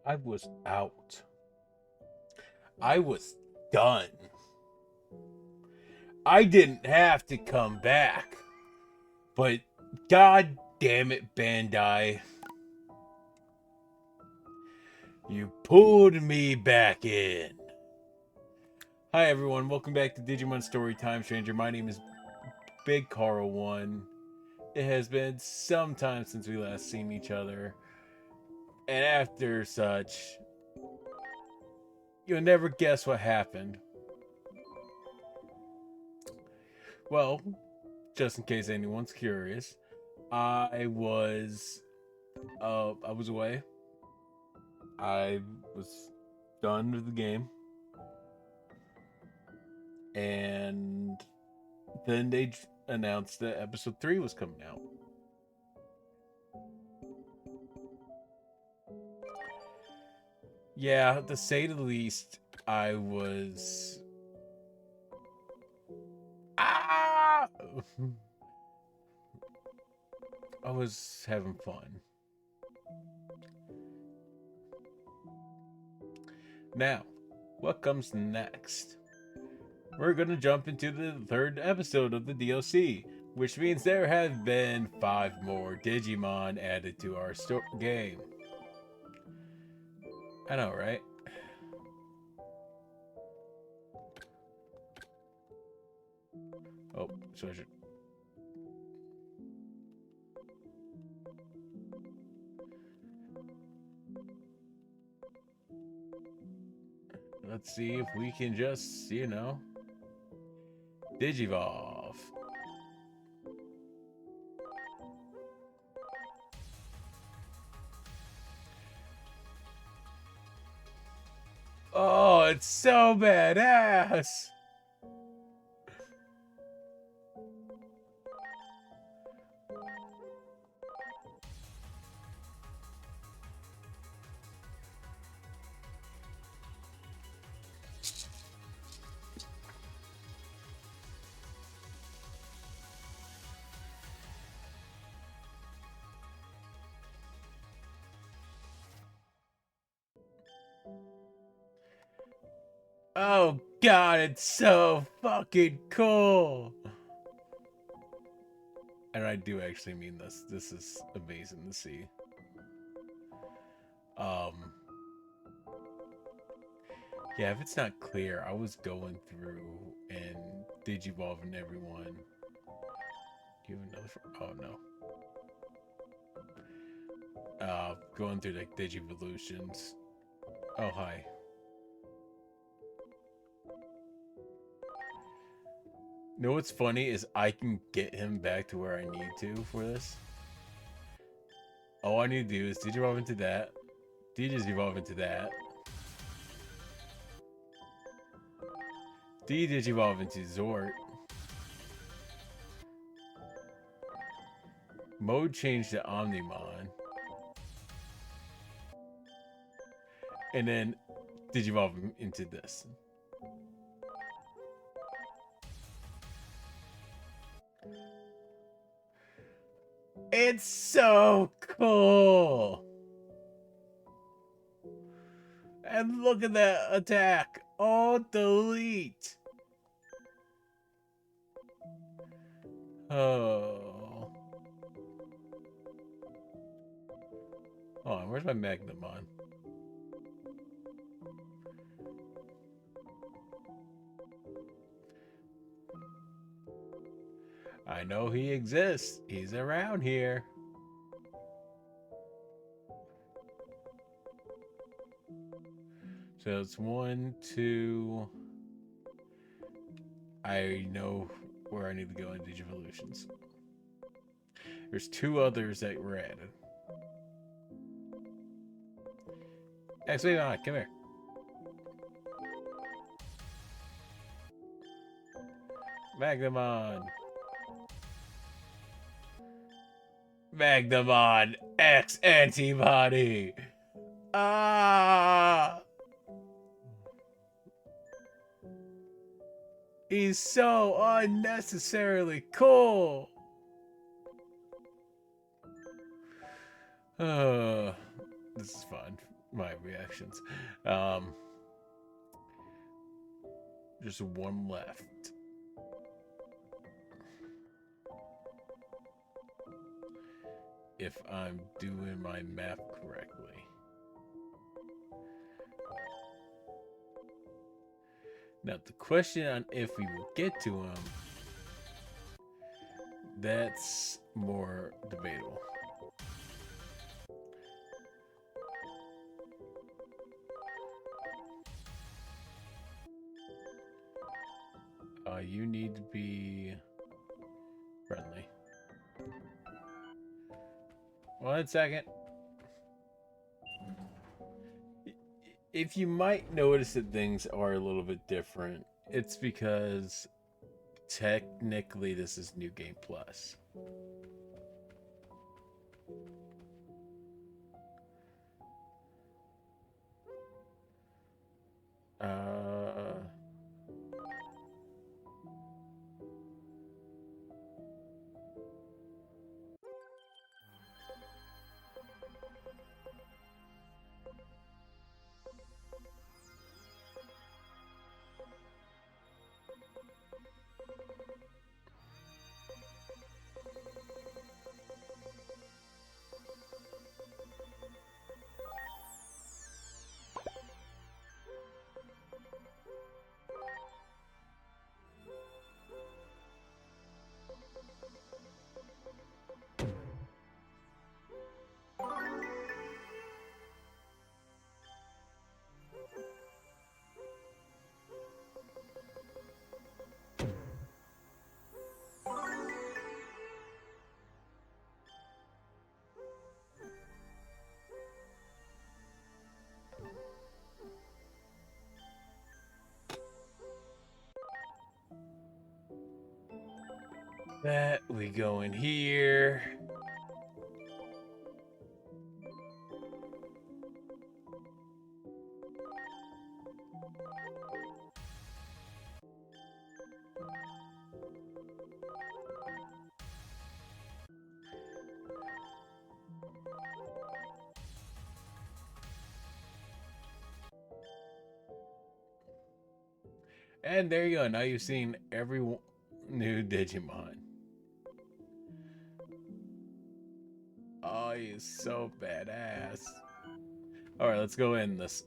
I was out. I was done. I didn't have to come back. But god damn it, Bandai. You pulled me back in. Hi everyone, welcome back to Digimon Storytime Stranger. My name is Big Carl One. It has been some time since we last seen each other. And after such, you'll never guess what happened. Well, just in case anyone's curious, I was away. I was done with the game. And then they announced that episode 3 was coming out. Yeah, to say the least, I was I was having fun. Now, what comes next? We're gonna jump into the third episode of the DLC, which means there have been 5 more Digimon added to our game. I know, right? Oh, so I should... Let's see if we can just, Digivolve. Oh, it's so badass! Oh god, it's so fucking cool! And I do actually mean this. This is amazing to see. Yeah, if it's not clear, I was going through and digivolving everyone. Do you have another? Oh no. Going through like digivolutions. Oh hi. You know what's funny is I can get him back to where I need to for this. All I need to do is digivolve into that, digivolve into that, digivolve into Zort, mode change to Omnimon, and then digivolve into this. It's so cool! And look at that attack! Oh, delete! Oh. Hold on, where's my Magnamon? I know he exists. He's around here. So it's 1, 2. I know where I need to go in Digivolutions. There's 2 others that were added. Actually, come here. Magnamon. Magnamon X antibody. Ah! He's so unnecessarily cool. This is fun. my reactions. Just one left. If I'm doing my math correctly. Now, the question on if we will get to him, that's more debatable. You need to be friendly. 1 second. If you might notice that things are a little bit different, it's because technically this is New Game Plus. That we go in here. And there you go. Now you've seen every new Digimon. Oh, he's so badass. Alright, let's go in this.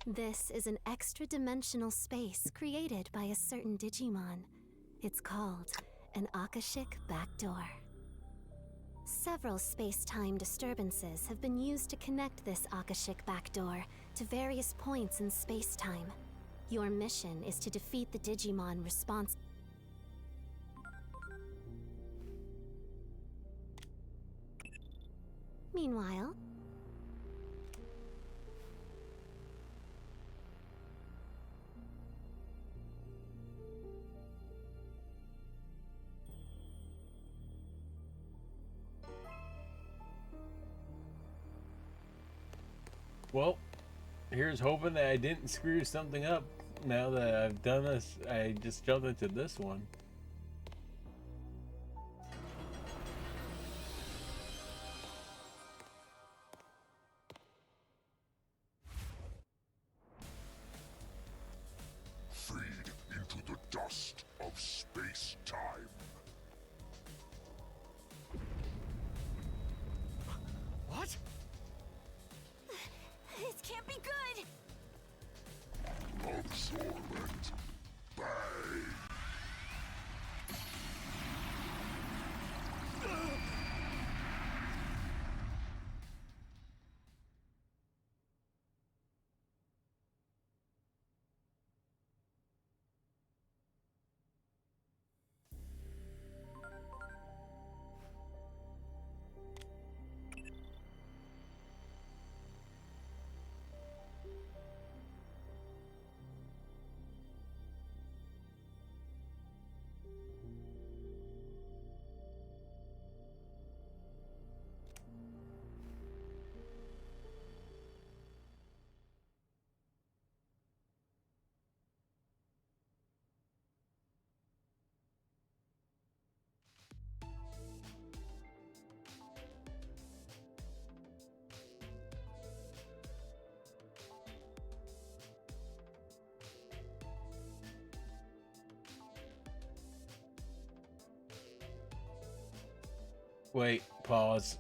This is an extra-dimensional space created by a certain Digimon. It's called an Akashic Backdoor. Several space-time disturbances have been used to connect this Akashic Backdoor to various points in space-time. Your mission is to defeat the Digimon responsible. Meanwhile, Well, here's hoping that I didn't screw something up. Now that I've done this, I just jumped into this one. Fade into the dust of space-time. Wait, pause.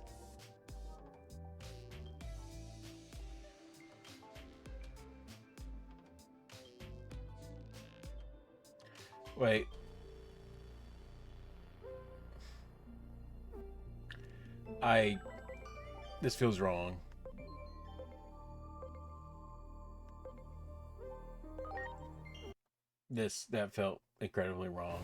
Wait. This feels wrong. That felt incredibly wrong.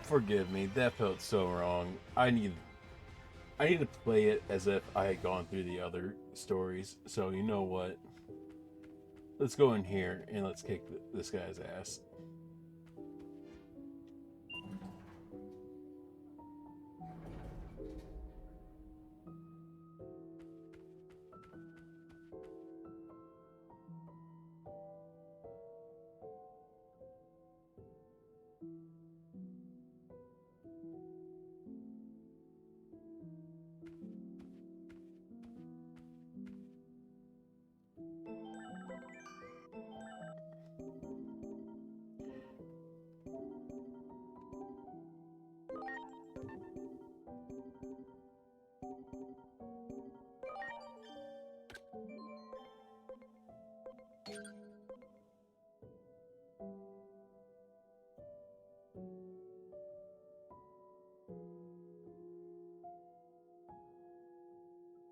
Forgive me, that felt so wrong. I need to play it as if I had gone through the other stories. So you know what? Let's go in here and let's kick this guy's ass.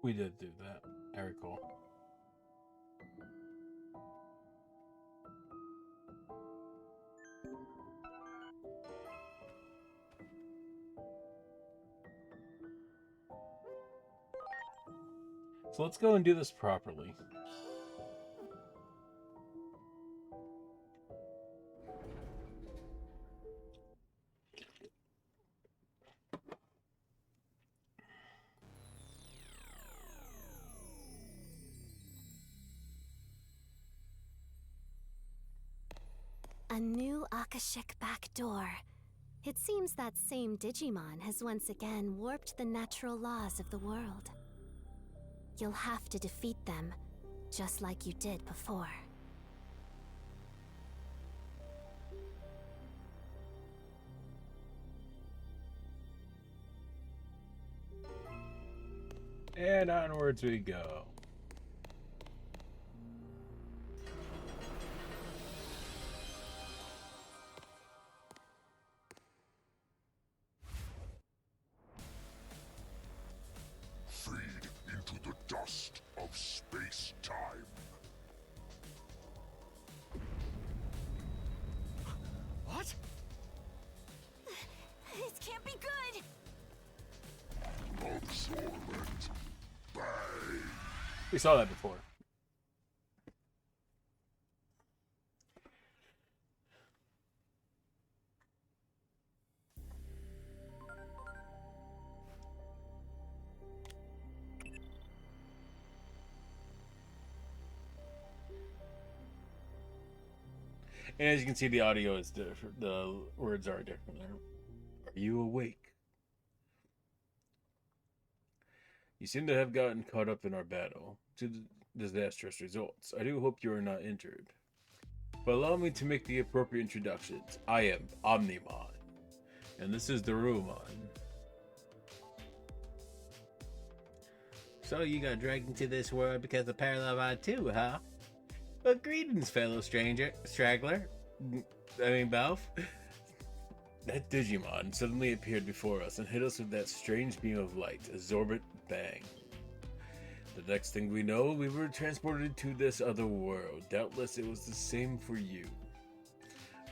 We did do that. I recall. So let's go and do this properly. A new Akashic back door. It seems that same Digimon has once again warped the natural laws of the world. You'll have to defeat them, just like you did before. And onwards we go. Fade into the dust of space-time. What? This can't be good! Absorbent. Bang. We saw that before. And as you can see, the audio is different. The words are different. Are you awake? You seem to have gotten caught up in our battle to disastrous results. I do hope you are not injured. But allow me to make the appropriate introductions. I am Omnimon, and this is the Rumon. So you got dragged into this world because of Parallel too, huh? Well, greetings, fellow straggler. Both. That Digimon suddenly appeared before us and hit us with that strange beam of light, absorbent bang. The next thing we know, we were transported to this other world. Doubtless it was the same for you.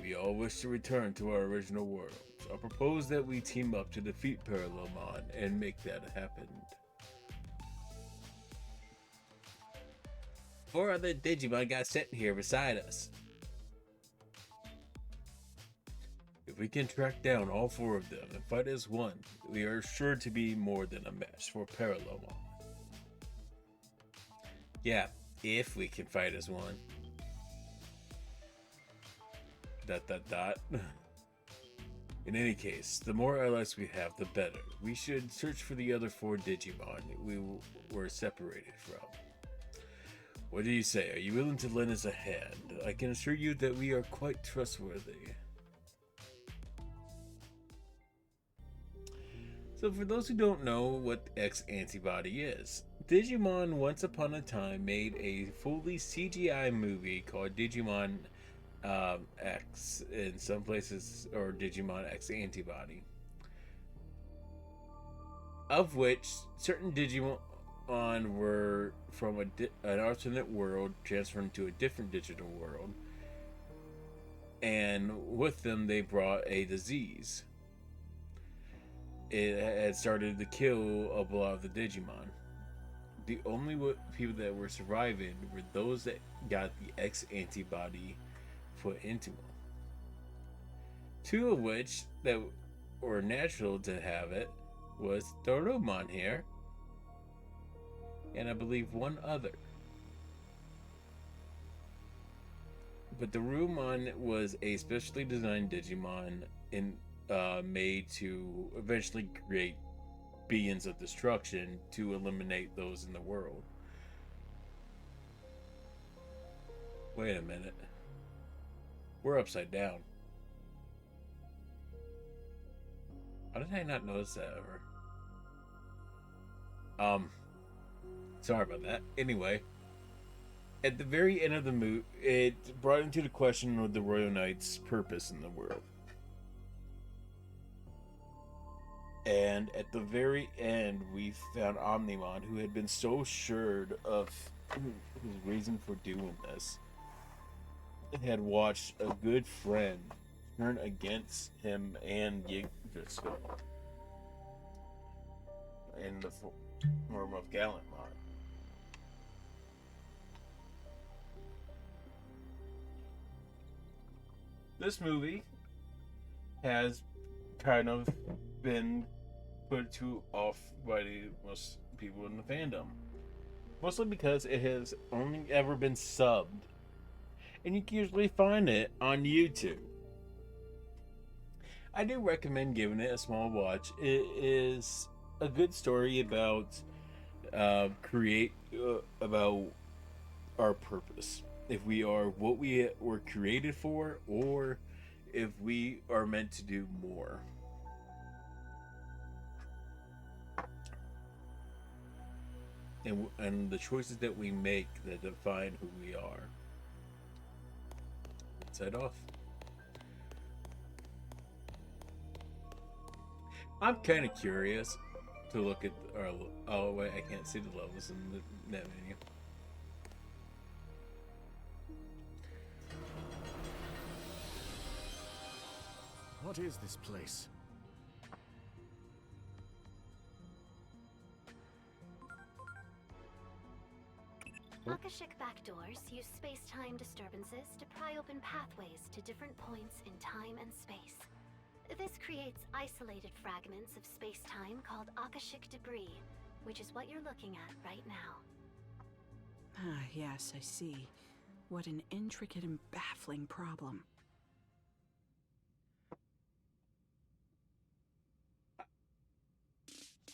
We all wish to return to our original world. I propose that we team up to defeat Parallelmon and make that happen. 4 other Digimon got sent here beside us. If we can track down all 4 of them and fight as one, we are sure to be more than a match for Parallelmon. Yeah, if we can fight as one. ... In any case, the more allies we have, the better. We should search for the other 4 Digimon we were separated from. What do you say? Are you willing to lend us a hand? I can assure you that we are quite trustworthy. So for those who don't know what X antibody is, Digimon once upon a time made a fully CGI movie called Digimon X in some places, or Digimon X Antibody, of which certain Digimon were from an alternate world transferred to a different digital world, and with them they brought a disease. It had started to kill a lot of the Digimon. The only people that were surviving were those that got the X antibody put into them. 2 of which that were natural to have it was Dorumon here, and I believe 1 other. But the Rumon was a specially designed Digimon made to eventually create beings of destruction to eliminate those in the world. Wait a minute. We're upside down. How did I not notice that ever? Sorry about that. Anyway, at the very end of the movie, it brought into the question of the Royal Knight's purpose in the world. And at the very end, we found Omnimon, who had been so assured of his reason for doing this, had watched a good friend turn against him and Yggdrasil in the form of Gallantmon. This movie has kind of been put off by the most people in the fandom. Mostly because it has only ever been subbed. And you can usually find it on YouTube. I do recommend giving it a small watch. It is a good story about about our purpose. If we are what we were created for, or if we are meant to do more. And the choices that we make that define who we are. Let's head off. I'm kind of curious to look at our... Oh, wait, I can't see the levels in the net menu. What is this place? Akashic backdoors use space-time disturbances to pry open pathways to different points in time and space. This creates isolated fragments of space-time called Akashic debris, which is what you're looking at right now. Ah, yes, I see. What an intricate and baffling problem.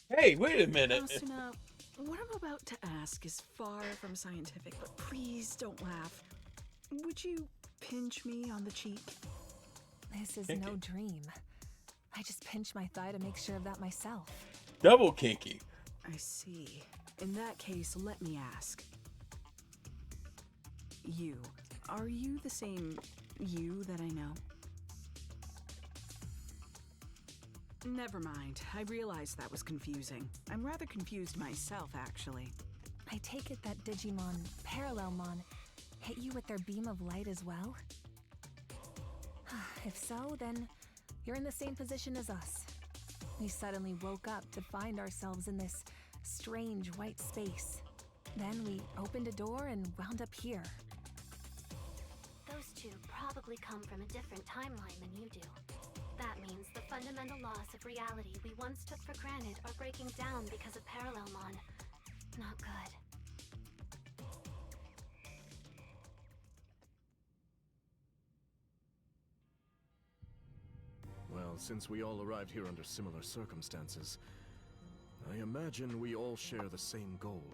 Hey, wait a minute! Asuna, what I'm about to ask is far from scientific, but please don't laugh. Would you pinch me on the cheek? This is no dream. I just pinch my thigh to make sure of that myself. Double kinky. I see. In that case, let me ask. Are you the same you that I know? Never mind. I realized that was confusing. I'm rather confused myself, actually. I take it that Digimon, Parallelmon, hit you with their beam of light as well? If so, then you're in the same position as us. We suddenly woke up to find ourselves in this strange white space. Then we opened a door and wound up here. Those two probably come from a different timeline than you do. That means the fundamental laws of reality we once took for granted are breaking down because of Parallelmon. Not good. Well, Well, since we all arrived here under similar circumstances, I imagine we all share the same goal.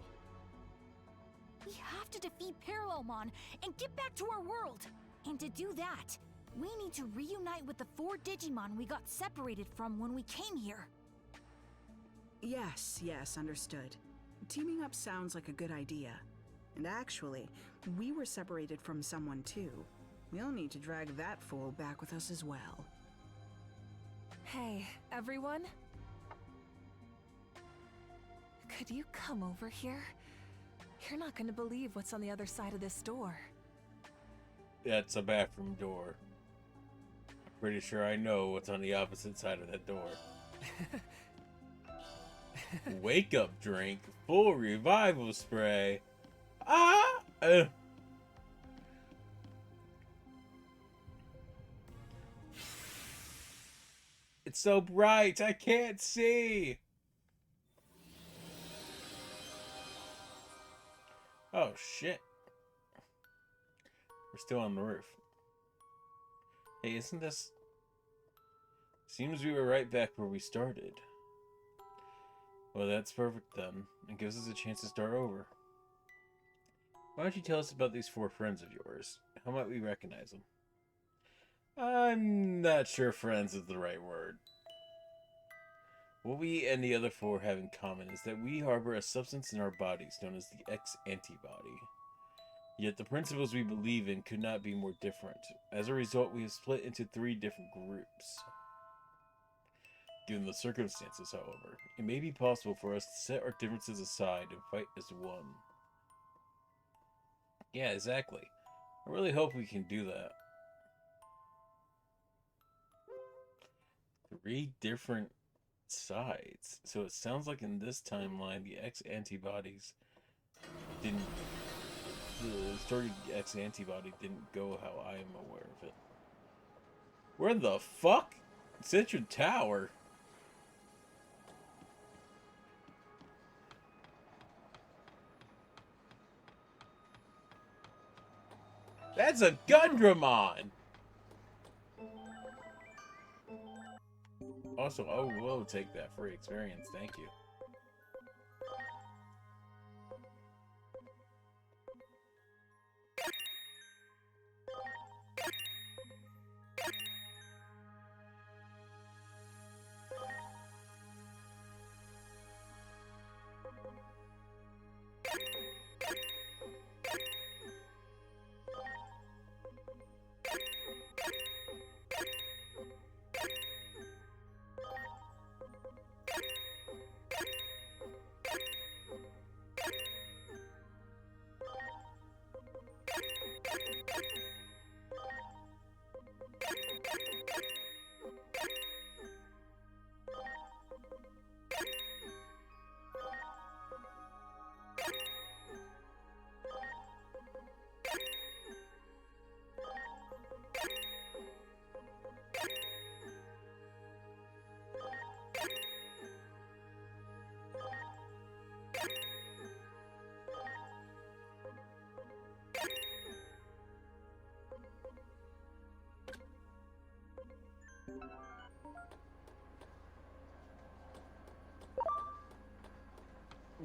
We have to defeat Parallelmon and get back to our world. And to do that, we need to reunite with the 4 Digimon we got separated from when we came here. Yes, understood. Teaming up sounds like a good idea. And actually, we were separated from someone too. We'll need to drag that fool back with us as well. Hey, everyone? Could you come over here? You're not gonna believe what's on the other side of this door. That's a bathroom door. I'm pretty sure I know what's on the opposite side of that door. Wake up drink, full revival spray. Ah! It's so bright, I can't see. Oh shit. We're still on the roof. Hey, isn't this... Seems we were right back where we started. Well, that's perfect then. It gives us a chance to start over. Why don't you tell us about these 4 friends of yours? How might we recognize them? I'm not sure friends is the right word. What we and the other 4 have in common is that we harbor a substance in our bodies known as the X-antibody. Yet the principles we believe in could not be more different. As a result, we have split into 3 different groups. Given the circumstances, however, it may be possible for us to set our differences aside and fight as one. Yeah, exactly. I really hope we can do that. 3 different sides. So it sounds like in this timeline, the X-antibodies didn't... The story of the X-antibody didn't go how I am aware of it. Where the fuck? Central Tower? That's a Gundramon! Also, I will take that free experience, thank you.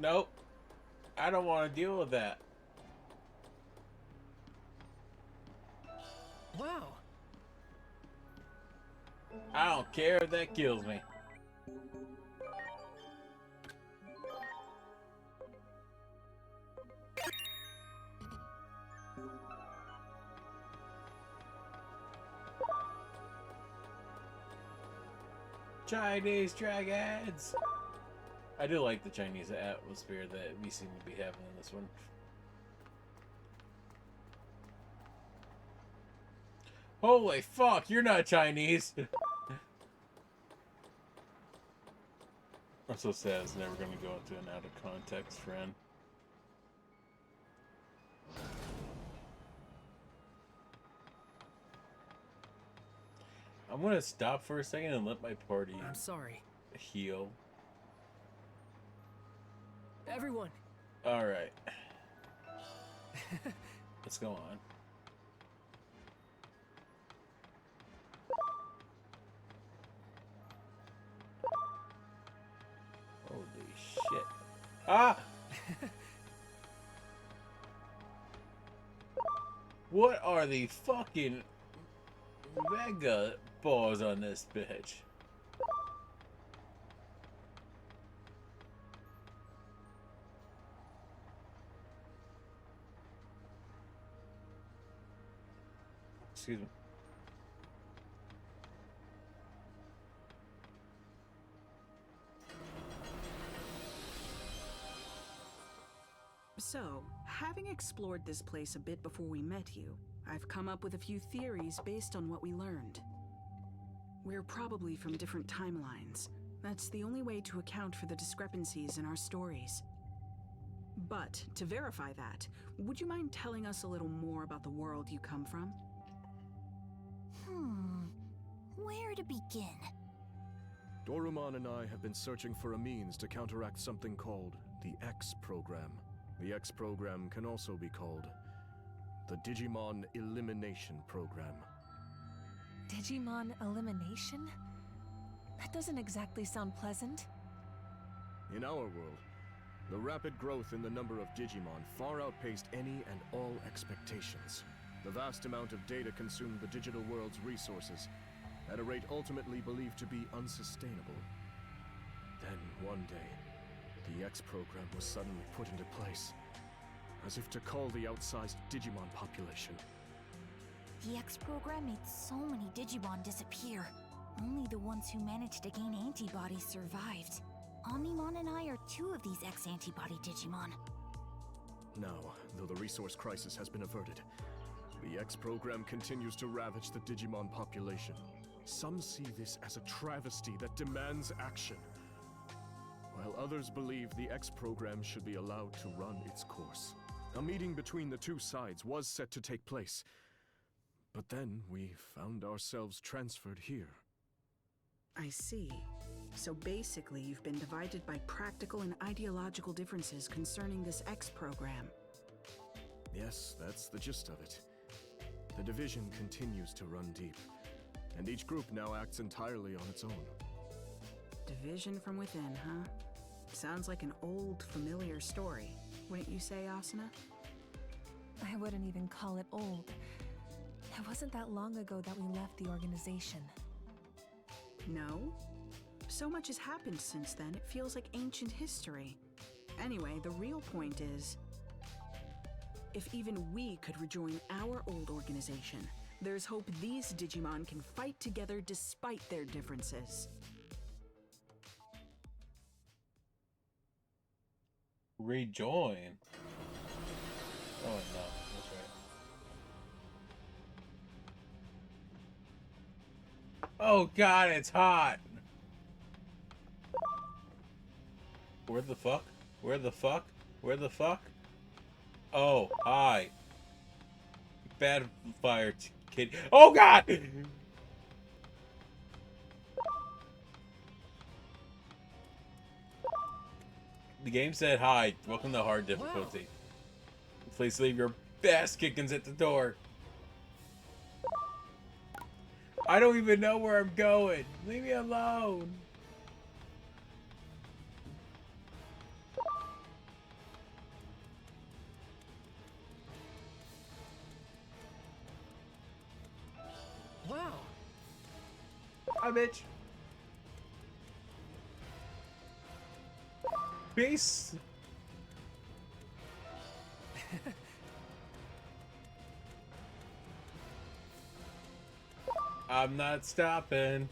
Nope. I don't want to deal with that. Wow. I don't care if that kills me. Chinese dragons! I do like the Chinese atmosphere that we seem to be having in this one. Holy fuck, you're not Chinese! I'm so sad it's never going to go into an out of context friend. I'm going to stop for a second and let my party I'm sorry. heal. Everyone. Alright. Let's go on. Ah! What are the fucking mega balls on this bitch? Excuse me. So, having explored this place a bit before we met you, I've come up with a few theories based on what we learned. We're probably from different timelines. That's the only way to account for the discrepancies in our stories. But, to verify that, would you mind telling us a little more about the world you come from? Where to begin? Dorumon and I have been searching for a means to counteract something called the X program. The X program can also be called the Digimon Elimination Program. Digimon elimination? That doesn't exactly sound pleasant. In our world, the rapid growth in the number of Digimon far outpaced any and all expectations. The vast amount of data consumed the digital world's resources at a rate ultimately believed to be unsustainable. Then, one day, the X program was suddenly put into place, as if to cull the outsized Digimon population. The X program made so many Digimon disappear. Only the ones who managed to gain antibodies survived. Omnimon and I are two of these X antibody Digimon. Now, though the resource crisis has been averted, the X program continues to ravage the Digimon population. Some see this as a travesty that demands action, while others believe the X program should be allowed to run its course. A meeting between the two sides was set to take place, but then we found ourselves transferred here. I see. So basically, you've been divided by practical and ideological differences concerning this X program. Yes, that's the gist of it. The division continues to run deep, and each group now acts entirely on its own. Division from within, huh? Sounds like an old, familiar story. Wouldn't you say, Asuna? I wouldn't even call it old. It wasn't that long ago that we left the organization. No? So much has happened since then, it feels like ancient history. Anyway, the real point is, if even we could rejoin our old organization, there's hope these Digimon can fight together despite their differences. Rejoin? Oh no, that's right. Oh god, it's hot! Where the fuck? Where the fuck? Where the fuck? Oh, hi. Bad fire kid. Oh god! The game said hi. Welcome to hard difficulty. Please leave your ass kickings at the door. I don't even know where I'm going. Leave me alone. Wow. Hi, bitch. Peace. I'm not stopping.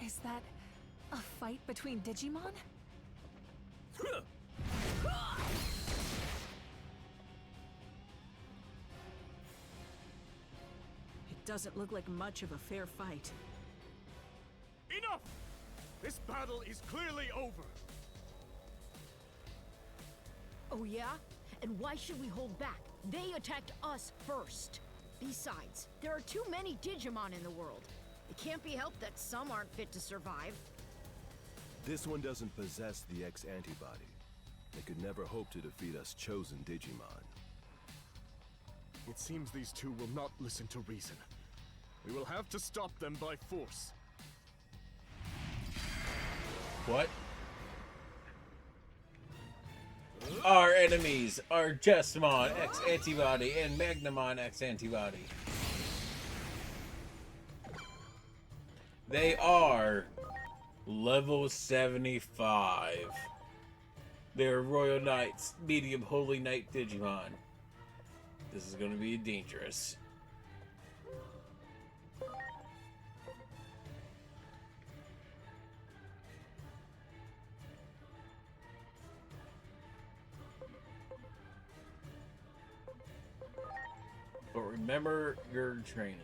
Is that a fight between Digimon? It doesn't look like much of a fair fight. Enough! This battle is clearly over! Oh yeah? And why should we hold back? They attacked us first. Besides, there are too many Digimon in the world. It can't be helped that some aren't fit to survive. This one doesn't possess the X antibody. They could never hope to defeat us chosen Digimon. It seems these two will not listen to reason. We will have to stop them by force. What? Our enemies are Jessamon X Antibody and Magnamon X Antibody. They are level 75. They're Royal Knights, medium Holy Knight Digimon. This is going to be dangerous. But remember your training.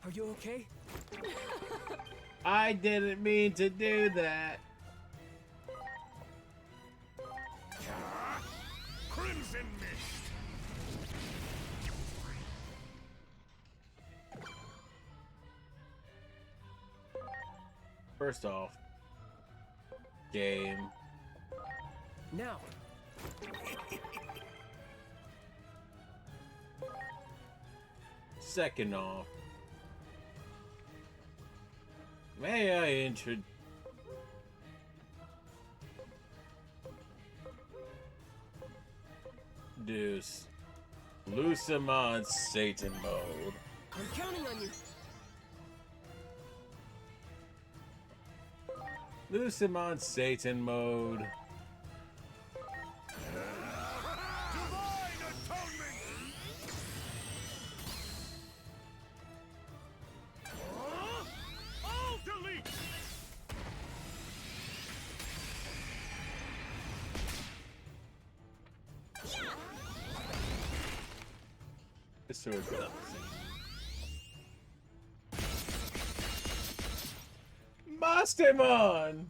Are you okay? I didn't mean to do that. Crimson Mist! First off, game. Now. Second off, may I introduce Lucimon Satan mode. I'm counting on you. Lucimon Satan mode. Divine Atonement! All delete! This sword got Mastemon!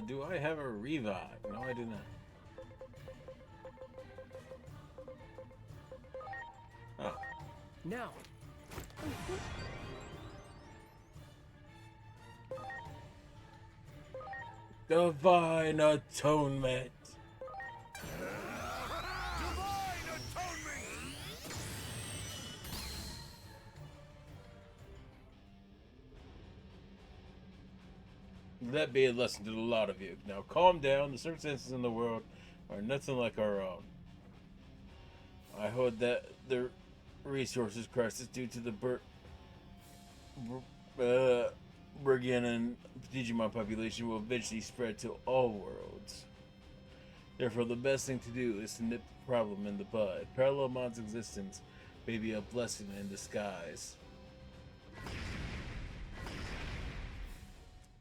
Do I have a revive? No, I do not. Oh. Now. Divine Atonement. Divine Atonement! That be a lesson to a lot of you. Now calm down. The circumstances in the world are nothing like our own. I heard that the resources crisis due to the Bergen and Digimon population will eventually spread to all worlds. Therefore, the best thing to do is to nip the problem in the bud. Parallelmon's existence may be a blessing in disguise.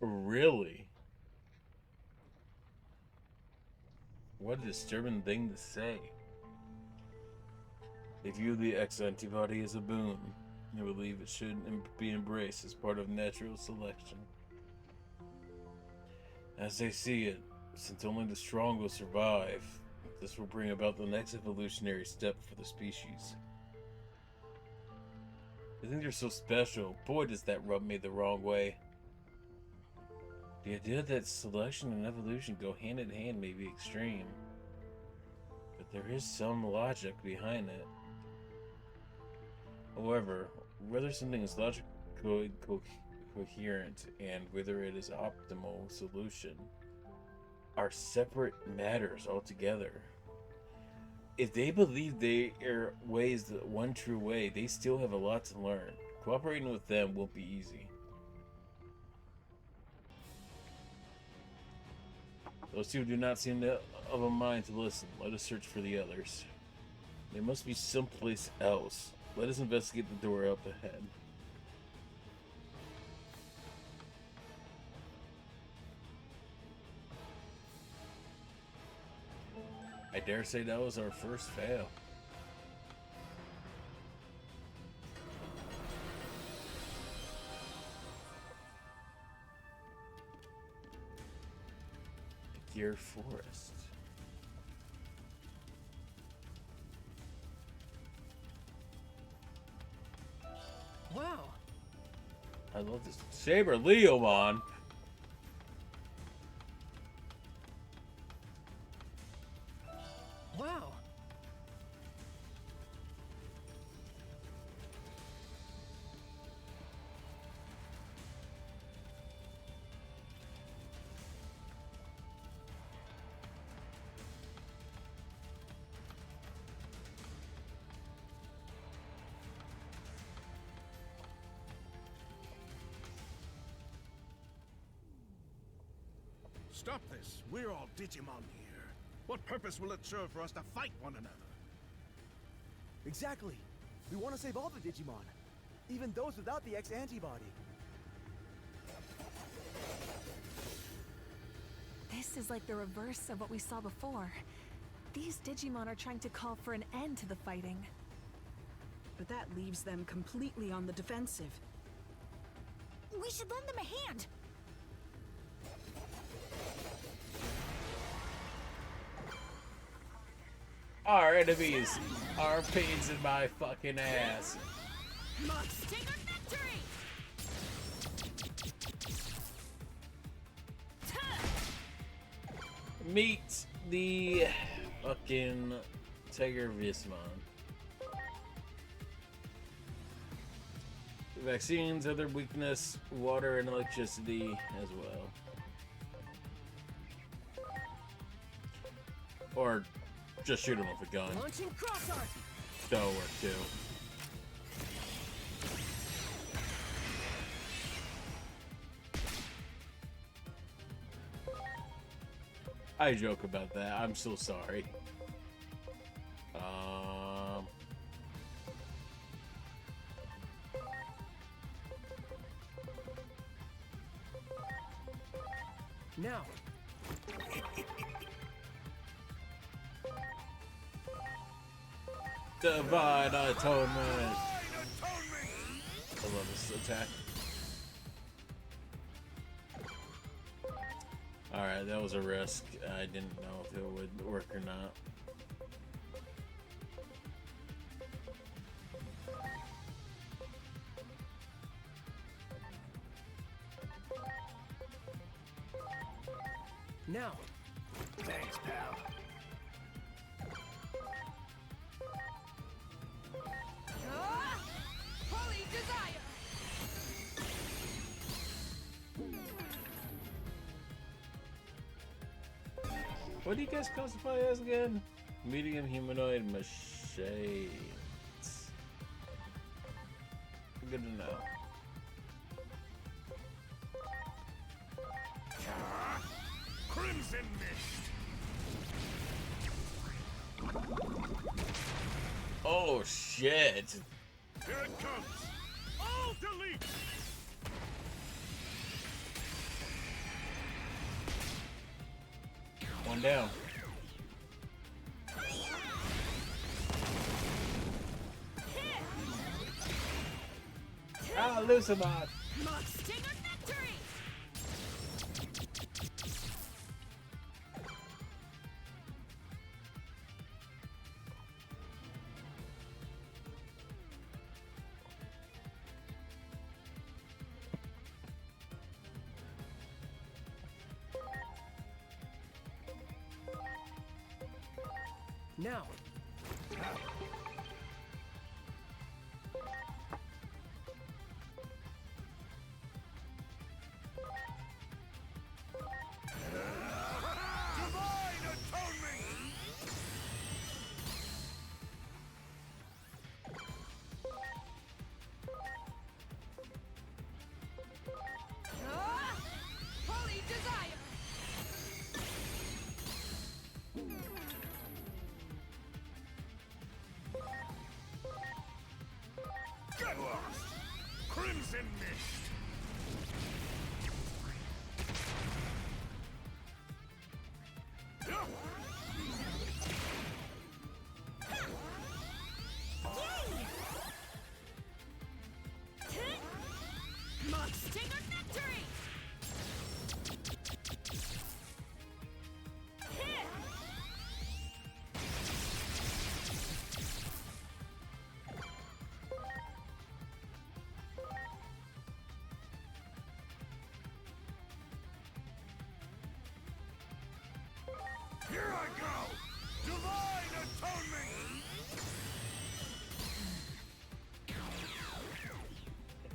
Really? What a disturbing thing to say. They view the X antibody as a boon. They believe it should be embraced as part of natural selection. As they see it, since only the strong will survive, this will bring about the next evolutionary step for the species. They think they're so special. Boy, does that rub me the wrong way. The idea that selection and evolution go hand in hand may be extreme, but there is some logic behind it. However, whether something is logically coherent and whether it is optimal solution are separate matters altogether. If they believe their way is the one true way, they still have a lot to learn. Cooperating with them won't be easy. Those two do not seem of a mind to listen. Let us search for the others. They must be someplace else. Let us investigate the door up ahead. I dare say that was our first fail. Obscure forest. Wow. I love this. Saber Leomon. Wow. Stop this. We're all Digimon here. What purpose will it serve for us to fight one another? Exactly. We want to save all the Digimon, even those without the X antibody. This is like the reverse of what we saw before. These Digimon are trying to call for an end to the fighting. But that leaves them completely on the defensive. We should lend them a hand. Our enemies are pains in my fucking ass. Stinger victory! Meet the fucking Tiger Vismon. Vaccines, other weakness, water, and electricity as well. Or just shoot him with a gun. Launching cross arc. That'll work too. I joke about that. I'm so sorry. Now. Divine Atonement. I love this attack. Alright, that was a risk. I didn't know if it would work or not. Now. Thanks, pal. Holy desire! What do you guys classify as again? Medium humanoid machines. Good to know. Crimson Mist! Oh shit! Here it comes! All delete! One down. Ah, Lucimon! Stinger victory! Now. Divine Atonement! Holy desire! Get lost! Crimson Mist! Stinger victory!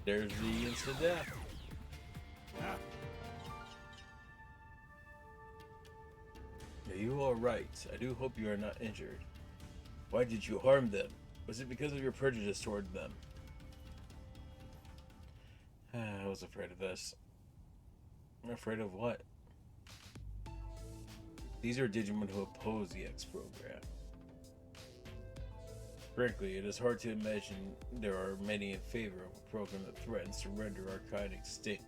There's the instant death. Are you alright? I do hope you are not injured. Why did you harm them? Was it because of your prejudice toward them? I was afraid of this. Afraid of what? These are Digimon who oppose the X program. Frankly, it is hard to imagine there are many in favor of a program that threatens to render our kind extinct.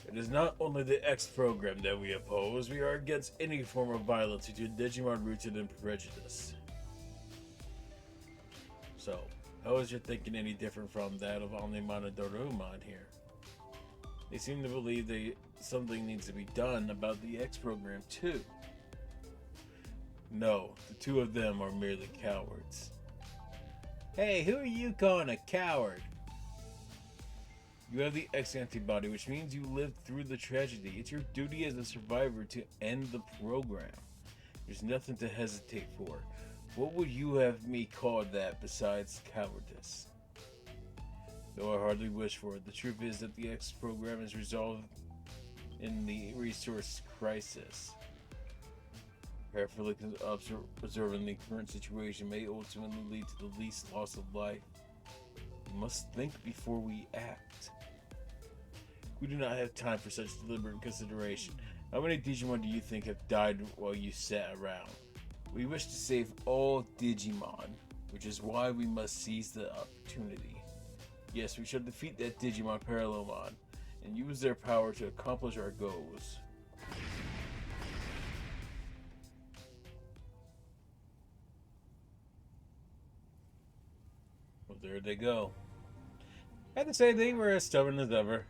It is not only the X program that we oppose, we are against any form of violence to Digimon rooted in prejudice. So, how is your thinking any different from that of Omnimon and Dorumon here? They seem to believe something needs to be done about the X program too. No, the two of them are merely cowards. Hey, who are you calling a coward? You have the X antibody, which means you lived through the tragedy. It's your duty as a survivor to end the program. There's nothing to hesitate for. What would you have me called that besides cowardice? Though I hardly wish for it, the truth is that the X program is resolved in the resource crisis. Carefully observing the current situation may ultimately lead to the least loss of life. We must think before we act. We do not have time for such deliberate consideration. How many Digimon do you think have died while you sat around? We wish to save all Digimon, which is why we must seize the opportunity. Yes, we shall defeat that Digimon Parallelmon and use their power to accomplish our goals. Well, there they go. I had to say they were as stubborn as ever.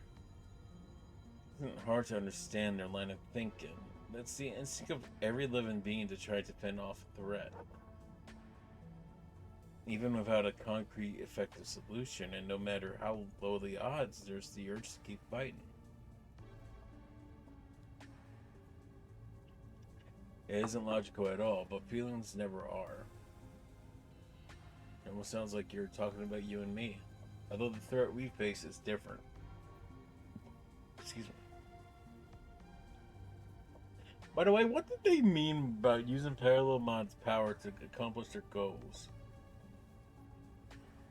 It isn't hard to understand their line of thinking. That's the instinct of every living being to try to fend off a threat. Even without a concrete, effective solution, and no matter how low the odds, there's the urge to keep fighting. It isn't logical at all, but feelings never are. It almost sounds like you're talking about you and me, although the threat we face is different. Excuse me. By the way, what did they mean about using Parallelmon's power to accomplish their goals?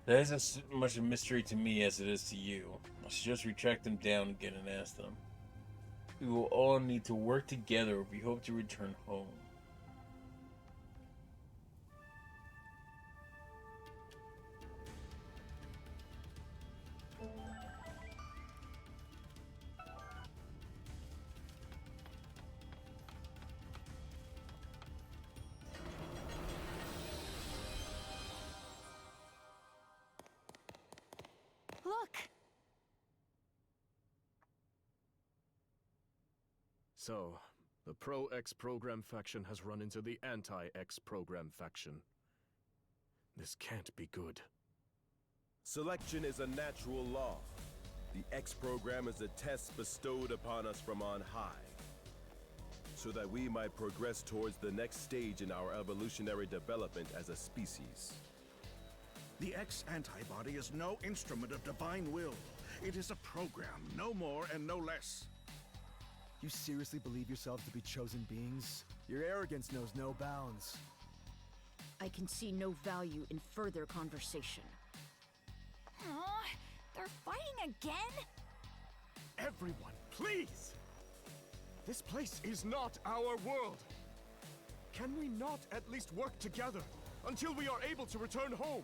That is as much a mystery to me as it is to you. I should just retract them down again and ask them. We will all need to work together if we hope to return home. Look! So, the pro-X program faction has run into the anti-X program faction. This can't be good. Selection is a natural law. The X program is a test bestowed upon us from on high, so that we might progress towards the next stage in our evolutionary development as a species. The X antibody is no instrument of divine will. It is a program, no more and no less. You seriously believe yourselves to be chosen beings? Your arrogance knows no bounds. I can see no value in further conversation. Aw, they're fighting again? Everyone, please! This place is not our world! Can we not at least work together until we are able to return home?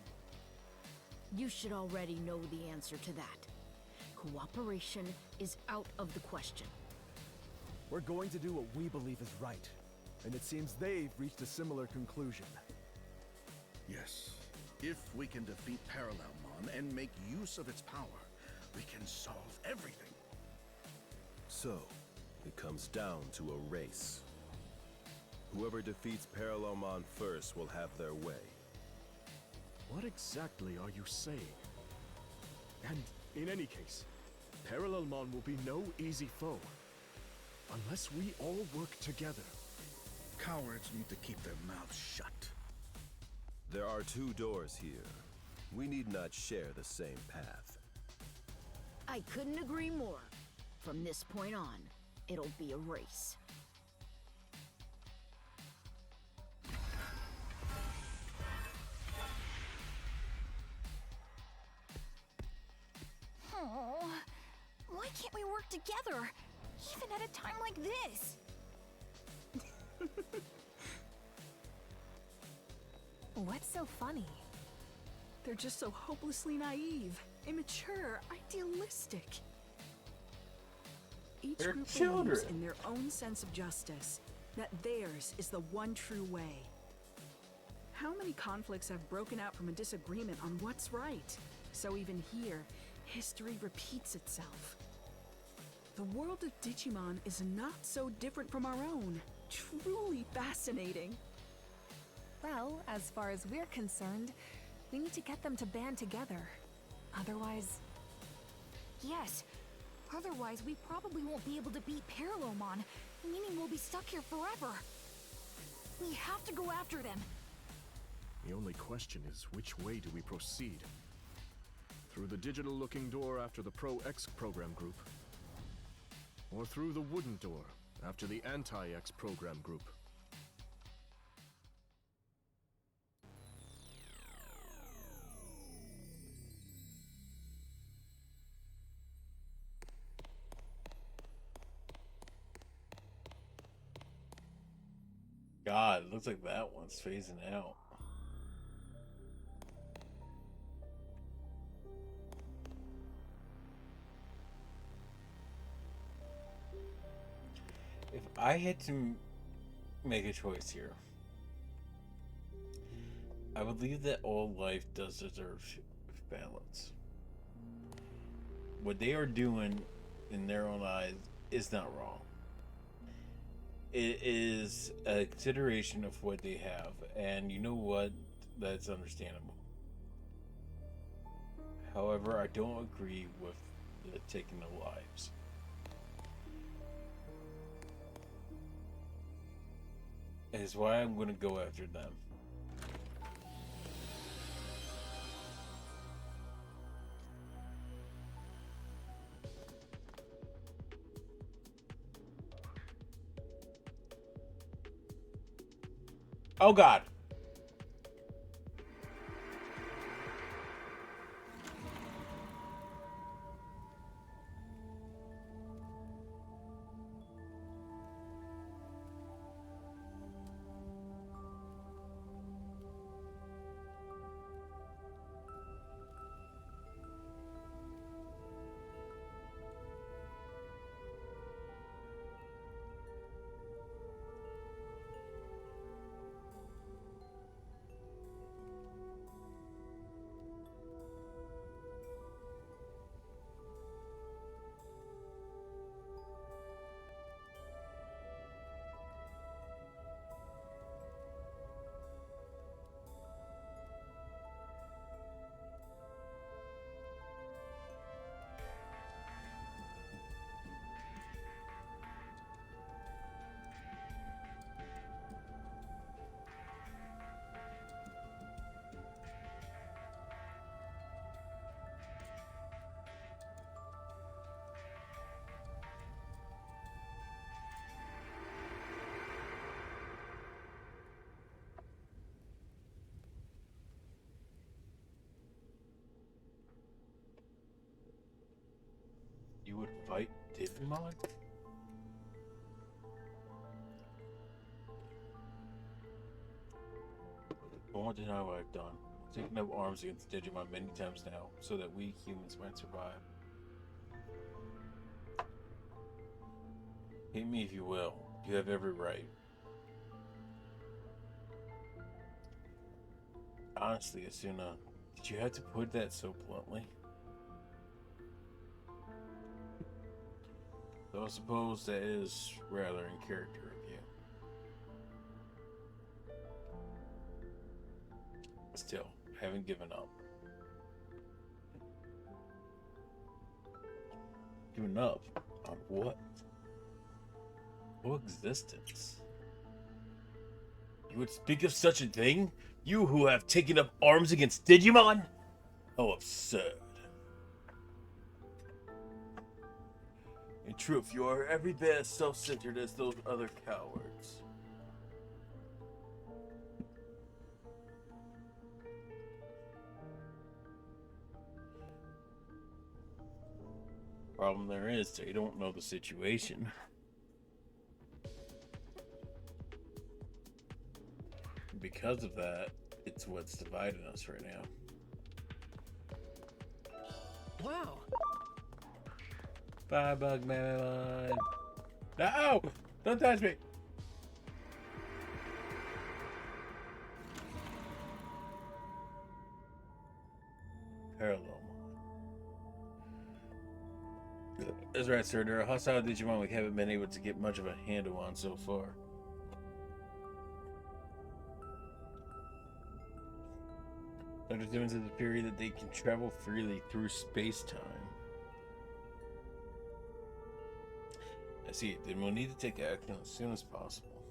You should already know the answer to that. Cooperation is out of the question. We're going to do what we believe is right. And it seems they've reached a similar conclusion. Yes, if we can defeat Parallelmon and make use of its power, we can solve everything. So, it comes down to a race. Whoever defeats Parallelmon first will have their way. What exactly are you saying? And in any case, Parallelmon will be no easy foe. Unless we all work together. Cowards need to keep their mouths shut. There are two doors here. We need not share the same path. I couldn't agree more. From this point on, it'll be a race. Oh, why can't we work together? Even at a time like this? What's so funny? They're just so hopelessly naive, immature, idealistic. Each They're group believes children. in their own sense of justice, that theirs is the one true way. How many conflicts have broken out from a disagreement on what's right? So even here, history repeats itself. The world of Digimon is not so different from our own. Truly fascinating. Well, as far as we're concerned, we need to get them to band together. Otherwise, Yes. Otherwise, we probably won't be able to beat Parallelmon, meaning we'll be stuck here forever. We have to go after them. The only question is, which way do we proceed? Through the digital-looking door after the Pro-X program group? Or through the wooden door after the Anti-X program group? God, it looks like that one's phasing out. If I had to make a choice here, I would believe that all life does deserve balance. What they are doing in their own eyes is not wrong. It is a consideration of what they have, and you know what? That's understandable. However, I don't agree with the taking of lives. Is why I'm going to go after them. Oh God. You would fight Digimon? I won't deny what I've done. Taken up arms against Digimon many times now, so that we humans might survive. Hate me if you will. You have every right. Honestly, Asuna, did you have to put that so bluntly? Though I suppose that is rather in character of you. Still, I haven't given up. Given up? On what? What existence? You would speak of such a thing? You who have taken up arms against Digimon? How absurd. In truth, you are every bit as self-centered as those other cowards. Problem there is, they don't know the situation. Because of that, it's what's dividing us right now. Wow. Bye, Bugman. No! Don't touch me! Parallel. That's right, sir. There are hostile Digimon we haven't been able to get much of a handle on so far. Dr. Simmons has a theory that they can travel freely through space-time. I see it. Then we'll need to take action as soon as possible.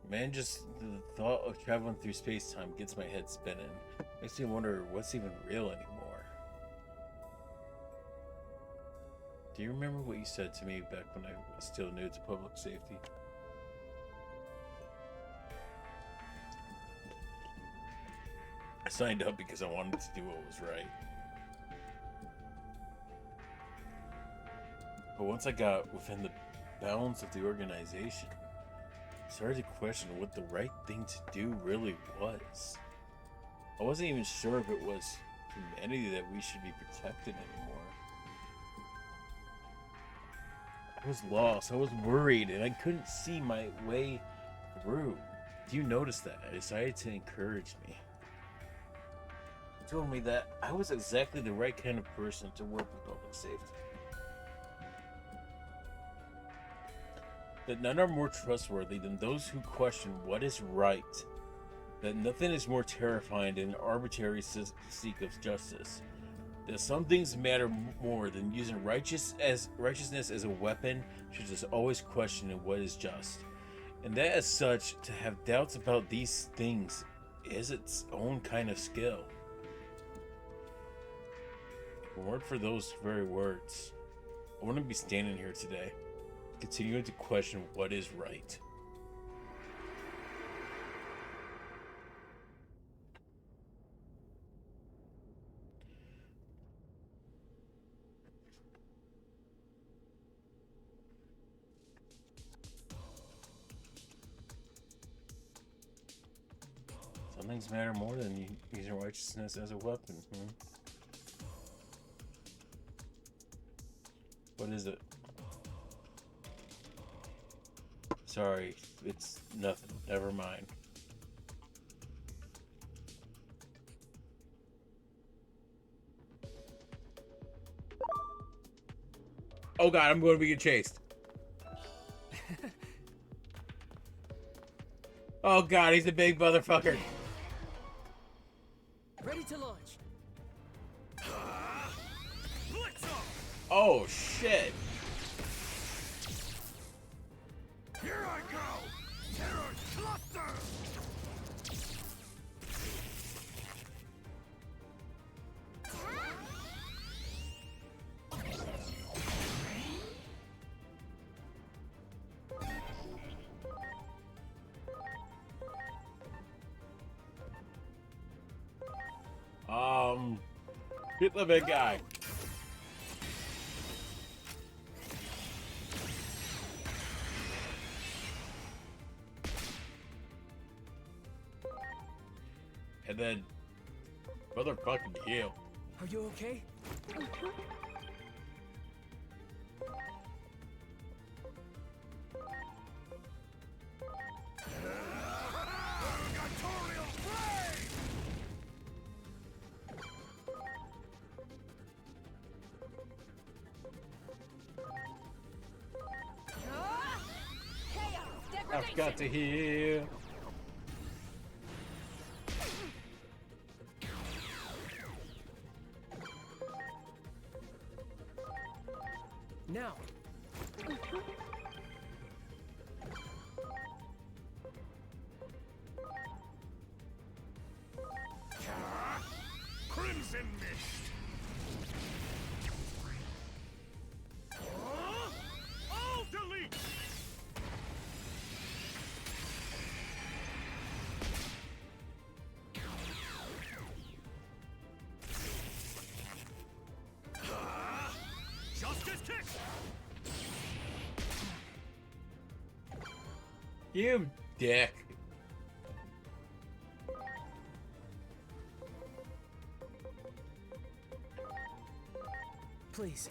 Man, just the thought of traveling through space-time gets my head spinning. Makes me wonder what's even real anymore. Do you remember what you said to me back when I was still new to public safety? I signed up because I wanted to do what was right. But once I got within the bounds of the organization, I started to question what the right thing to do really was. I wasn't even sure if it was humanity that we should be protecting anymore. I was lost, I was worried, and I couldn't see my way through. Do you notice that? I decided to encourage me. It told me that I was exactly the right kind of person to work with public safety. That none are more trustworthy than those who question what is right. That nothing is more terrifying than an arbitrary seek of justice. That some things matter more than using righteousness as a weapon, should just always question what is just. And that as such, to have doubts about these things is its own kind of skill. If it weren't for those very words, I wouldn't be standing here today, continuing to question what is right. Some things matter more than using righteousness as a weapon. What is it? Sorry, it's nothing. Never mind. Oh god, I'm going to be chased. Oh god, he's a big motherfucker. Ready to launch. Oh shit. Here I go! Terror cluster! Hit the big guy. And then motherfucking heal. Are you okay? I've got to heal. Now. Crimson Mist! You dick. Please.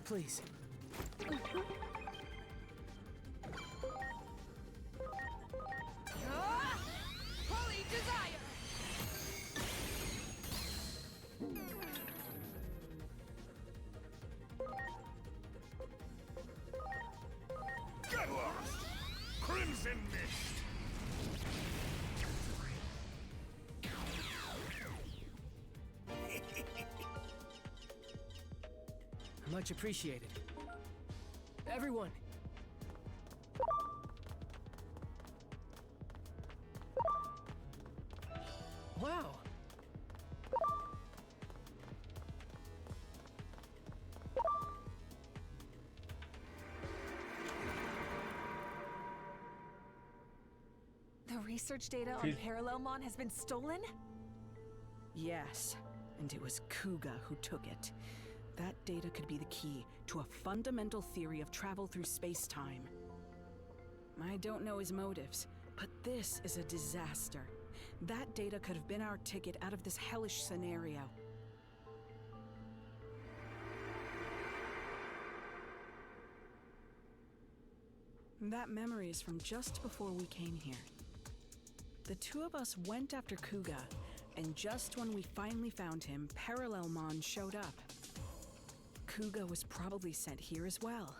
Please. Holy desire! Get lost! Crimson Mist! Much appreciated. Everyone! Wow! The research data on Parallelmon has been stolen? Yes, and it was Kuga who took it. That data could be the key to a fundamental theory of travel through space-time. I don't know his motives, but this is a disaster. That data could have been our ticket out of this hellish scenario. That memory is from just before we came here. The two of us went after Kuga, and just when we finally found him, Parallelmon showed up. Kuga was probably sent here as well.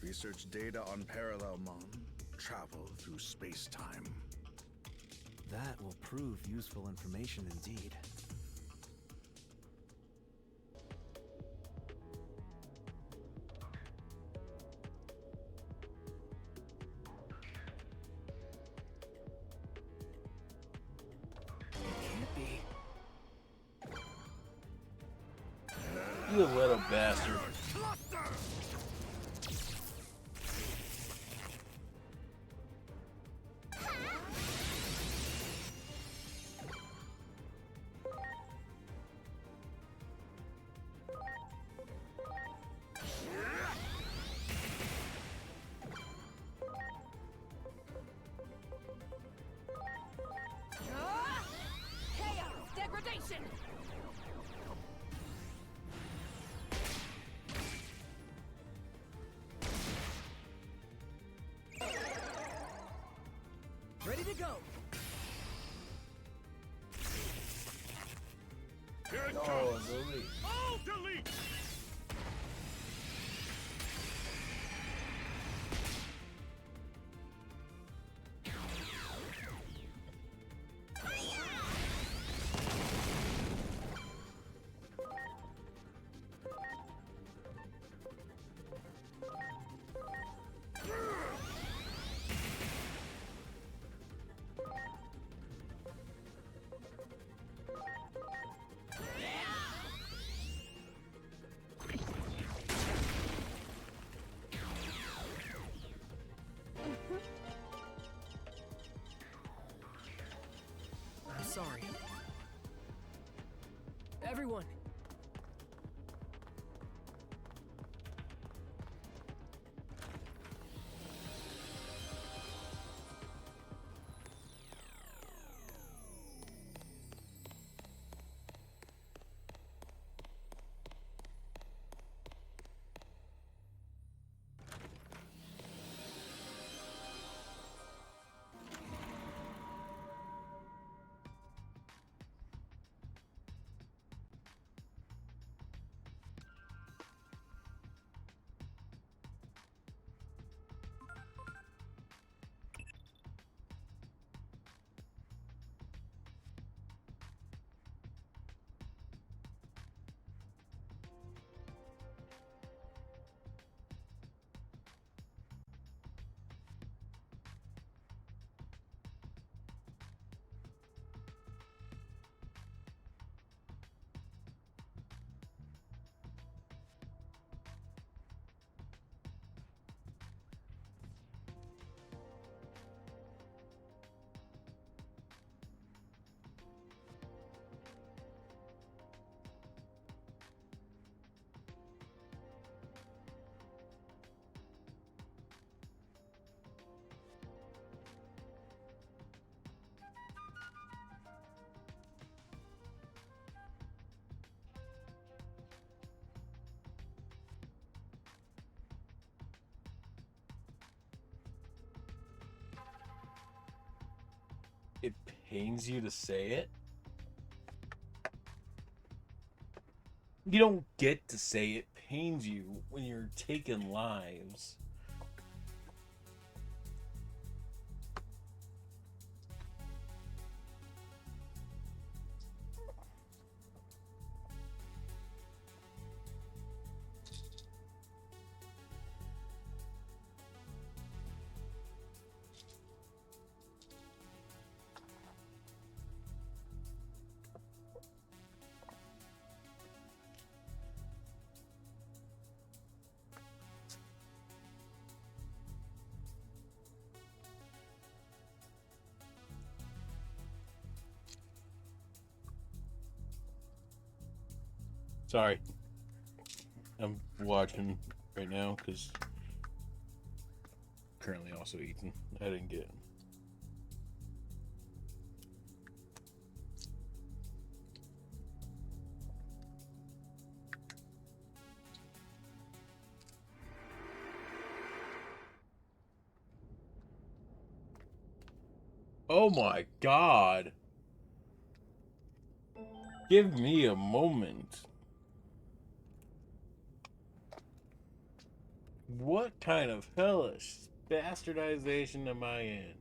Research data on Parallelmon. Travel through space-time. That will prove useful information indeed. Can't be. You little bastard. Chaos! Degradation! Ready to go! Here it Oh, comes! delete. All delete! I'm sorry. Everyone! pains you to say it. You don't get to say it pains you when you're taking lives. Sorry. I'm watching right now because currently also eating. I didn't get it. Oh my god. Give me a moment. What kind of hellish bastardization am I in?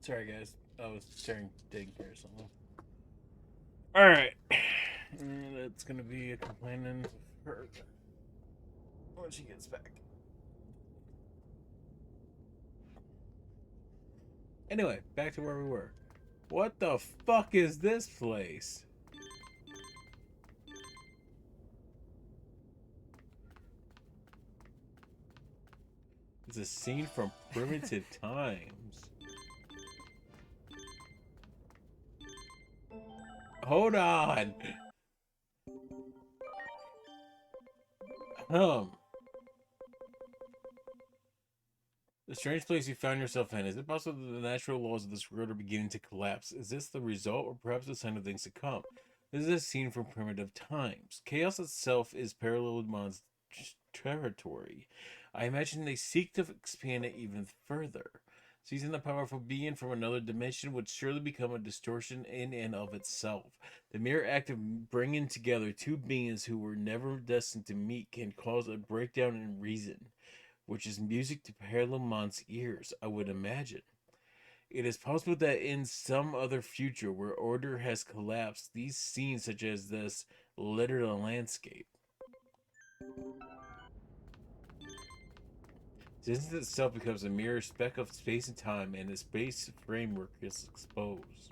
Sorry, guys. I was taking care of something. Alright. That's gonna be a complaining of her when she gets back. Anyway, back to where we were. What the fuck is this place? It's a scene from primitive times. Hold on. The strange place you found yourself in. Is it possible that the natural laws of this world are beginning to collapse? Is this the result, or perhaps a sign of things to come? This is a scene from primitive times. Chaos itself is Parallelmon's territory. I imagine they seek to expand it even further. Seizing the powerful being from another dimension would surely become a distortion in and of itself. The mere act of bringing together two beings who were never destined to meet can cause a breakdown in reason, which is music to Parallelmon's ears, I would imagine. It is possible that in some other future where order has collapsed, these scenes such as this litter the landscape. Distance itself becomes a mere speck of space and time, and the space framework is exposed.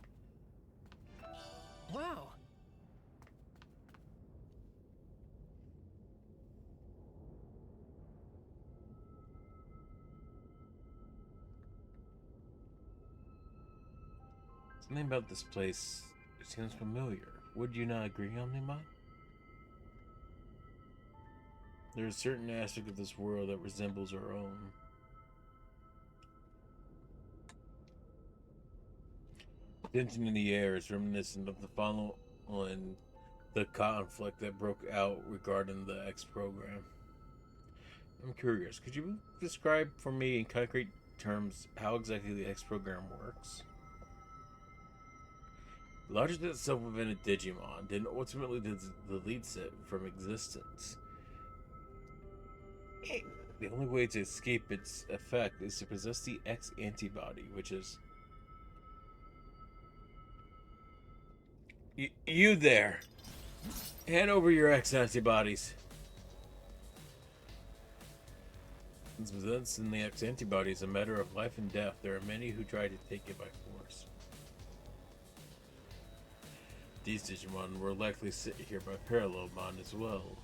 Wow. Something about this place seems familiar. Would you not agree, Omnimon? There is a certain aspect of this world that resembles our own. The tension in the air is reminiscent of the following the conflict that broke out regarding the X program. I'm curious, could you describe for me in concrete terms how exactly the X program works? The logic that self-invented Digimon then ultimately deletes it from existence. The only way to escape its effect is to possess the X antibody, which is... You there! Hand over your X antibodies. Since possessing the X antibody is a matter of life and death, there are many who try to take it by force. These Digimon were likely sent here by Parallelmon as well.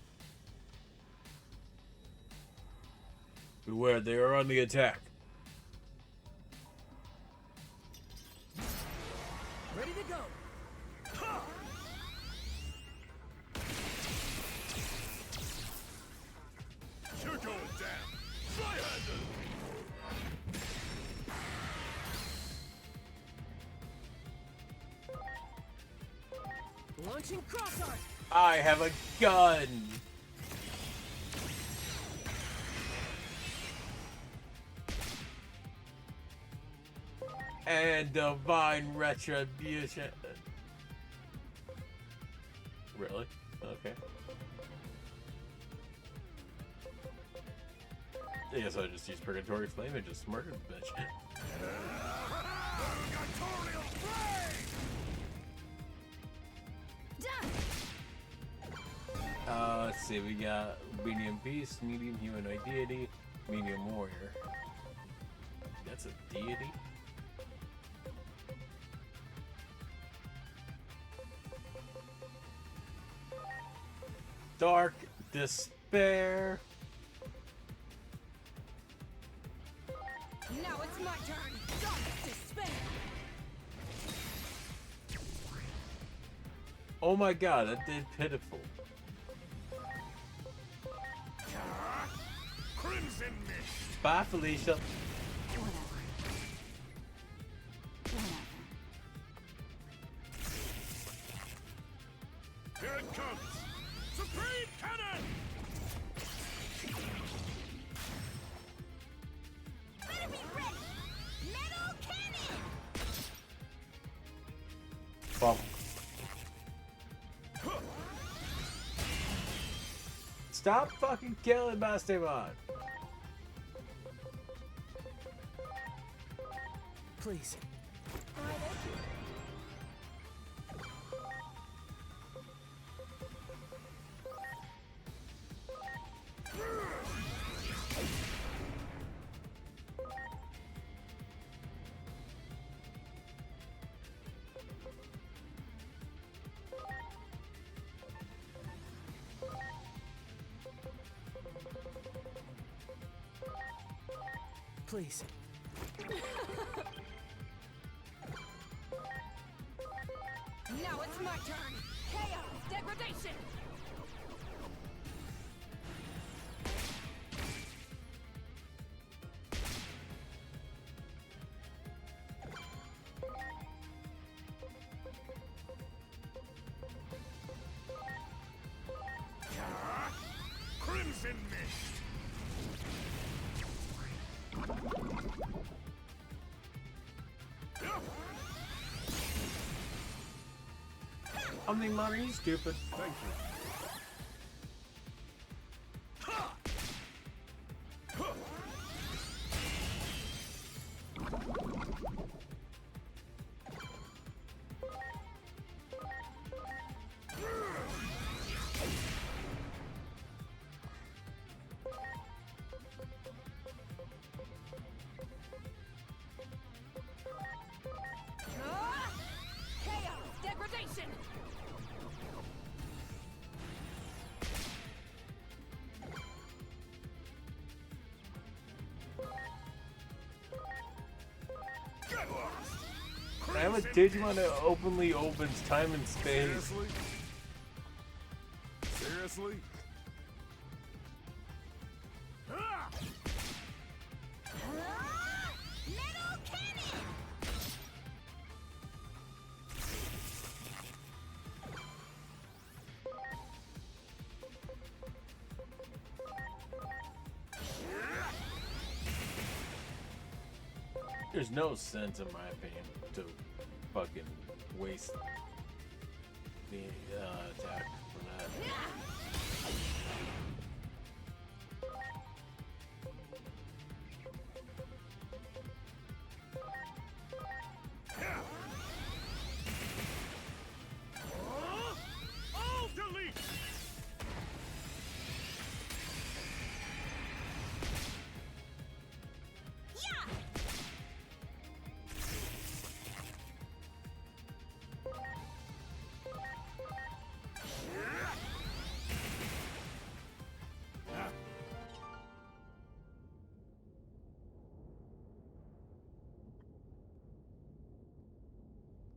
Beware, they are on the attack. Ready to go. You're going down. Flyhander! Launching cross art. I have a gun! And divine retribution. Really? Okay. I guess I just use Purgatory Flame and just murdered the bitch. Purgatorial Flame! Let's see, we got medium beast, medium humanoid deity, medium warrior. That's a deity? Dark despair. Now it's my turn. Dark despair. Oh my god, that did pitiful. Crimson Mist! Bye, Felicia. Here it comes! Supreme Cannon! Better be ready! Metal cannon! Bump. Stop fucking killing Bastemon. Please. Please. Now it's my turn. Chaos degradation. Crimson Mist! Omnimon, are you stupid? Thank you. Chaos degradation. I'm a Digimon that openly opens time and space. Seriously? Seriously? Metal cannon! There's no sense, in my opinion, to fucking waste the attack for that. Oh, delete! Yeah!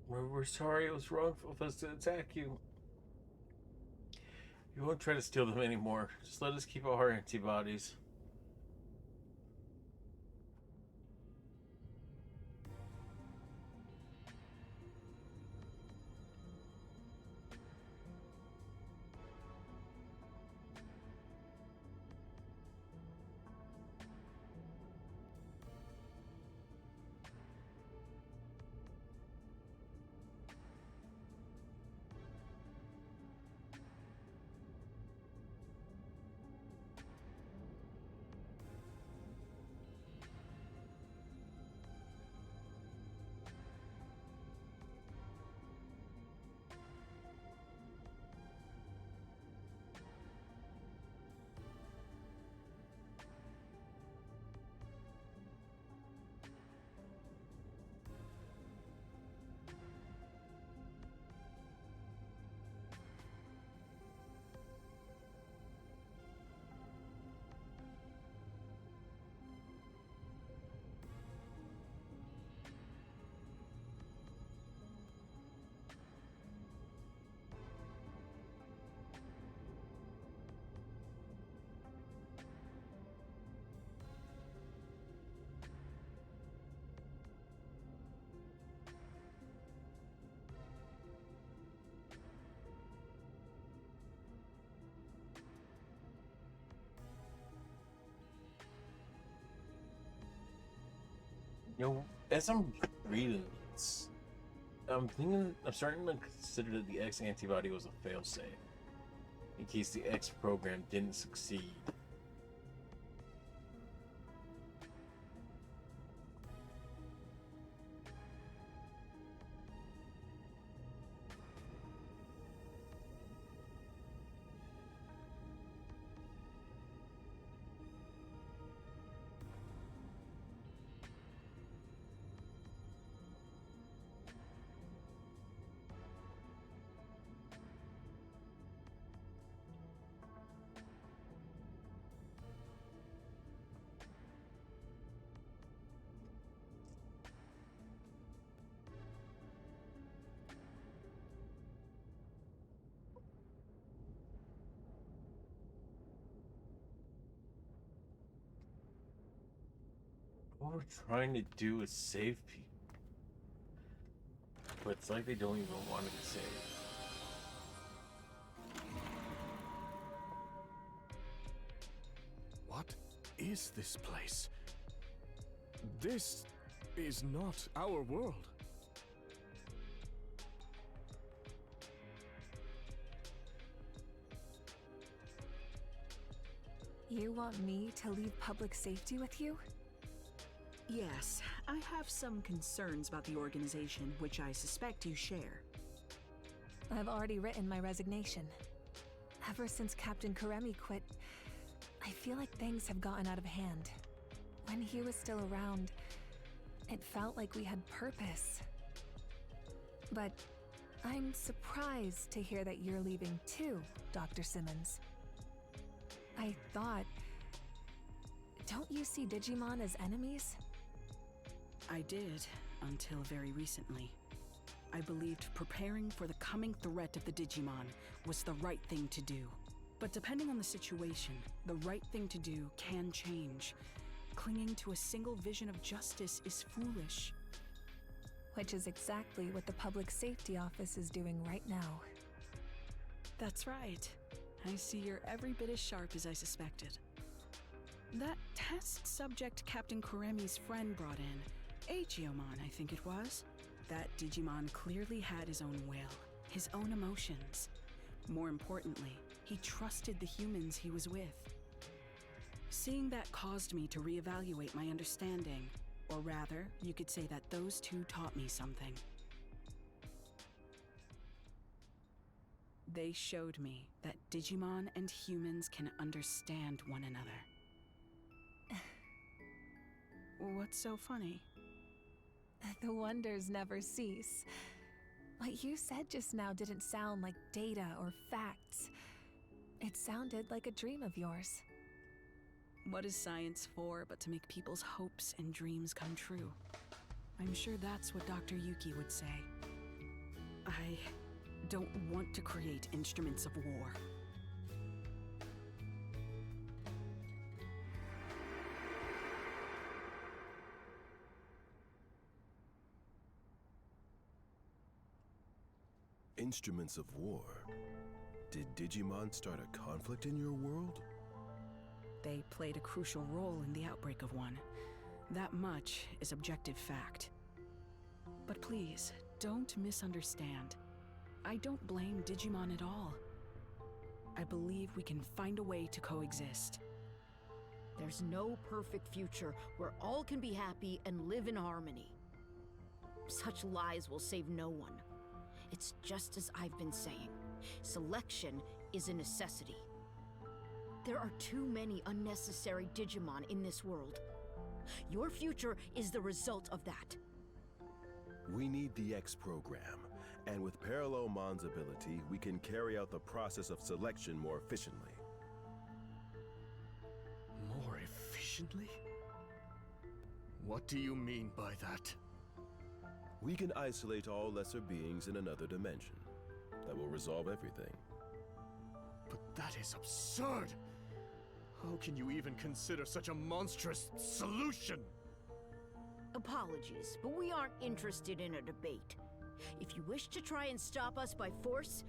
We're sorry it was wrong of us to attack you. We won't try to steal them anymore. Just let us keep our antibodies. You know, as I'm reading this, I'm starting to consider that the X antibody was a failsafe in case the X program didn't succeed. What we're trying to do is save people. But it's like they don't even want to be saved. What is this place? This is not our world. You want me to leave public safety with you? Yes, I have some concerns about the organization, which I suspect you share. I've already written my resignation. Ever since Captain Karemi quit, I feel like things have gotten out of hand. When he was still around, it felt like we had purpose. But I'm surprised to hear that you're leaving too, Dr. Simmons. I thought... Don't you see Digimon as enemies? I did, until very recently. I believed preparing for the coming threat of the Digimon was the right thing to do. But depending on the situation, the right thing to do can change. Clinging to a single vision of justice is foolish. Which is exactly what the Public Safety Office is doing right now. That's right. I see you're every bit as sharp as I suspected. That test subject Captain Kuremi's friend brought in, Aegeomon, I think it was. That Digimon clearly had his own will, his own emotions. More importantly, he trusted the humans he was with. Seeing that caused me to reevaluate my understanding, or rather, you could say that those two taught me something. They showed me that Digimon and humans can understand one another. What's so funny? The wonders never cease. What you said just now didn't sound like data or facts. It sounded like a dream of yours. What is science for but to make people's hopes and dreams come true? I'm sure that's what Dr. Yuki would say. I don't want to create instruments of war. Instruments of war? Did Digimon start a conflict in your world? They played a crucial role in the outbreak of one. That much is objective fact. But please, don't misunderstand. I don't blame Digimon at all. I believe we can find a way to coexist. There's no perfect future where all can be happy and live in harmony. Such lies will save no one. It's just as I've been saying. Selection is a necessity. There are too many unnecessary Digimon in this world. Your future is the result of that. We need the X program, and with Parallelmon's ability, we can carry out the process of selection more efficiently. More efficiently? What do you mean by that? We can isolate all lesser beings in another dimension. That will resolve everything. But that is absurd! How can you even consider such a monstrous solution? Apologies, but we aren't interested in a debate. If you wish to try and stop us by force,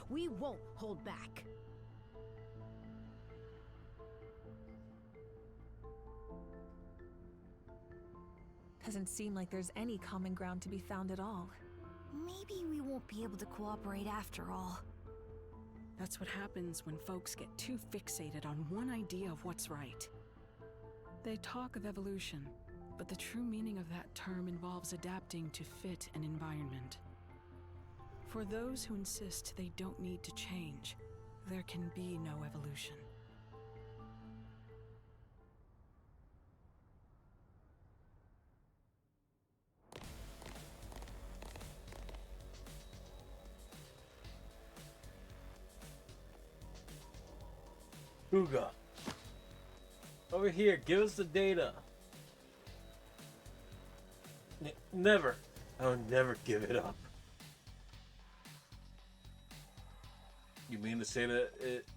we won't hold back. Doesn't seem like there's any common ground to be found at all. Maybe we won't be able to cooperate after all. That's what happens when folks get too fixated on one idea of what's right. They talk of evolution, but the true meaning of that term involves adapting to fit an environment. For those who insist they don't need to change, there can be no evolution. Huga. Over here, give us the data. Never. I'll never give it up. You mean to say that it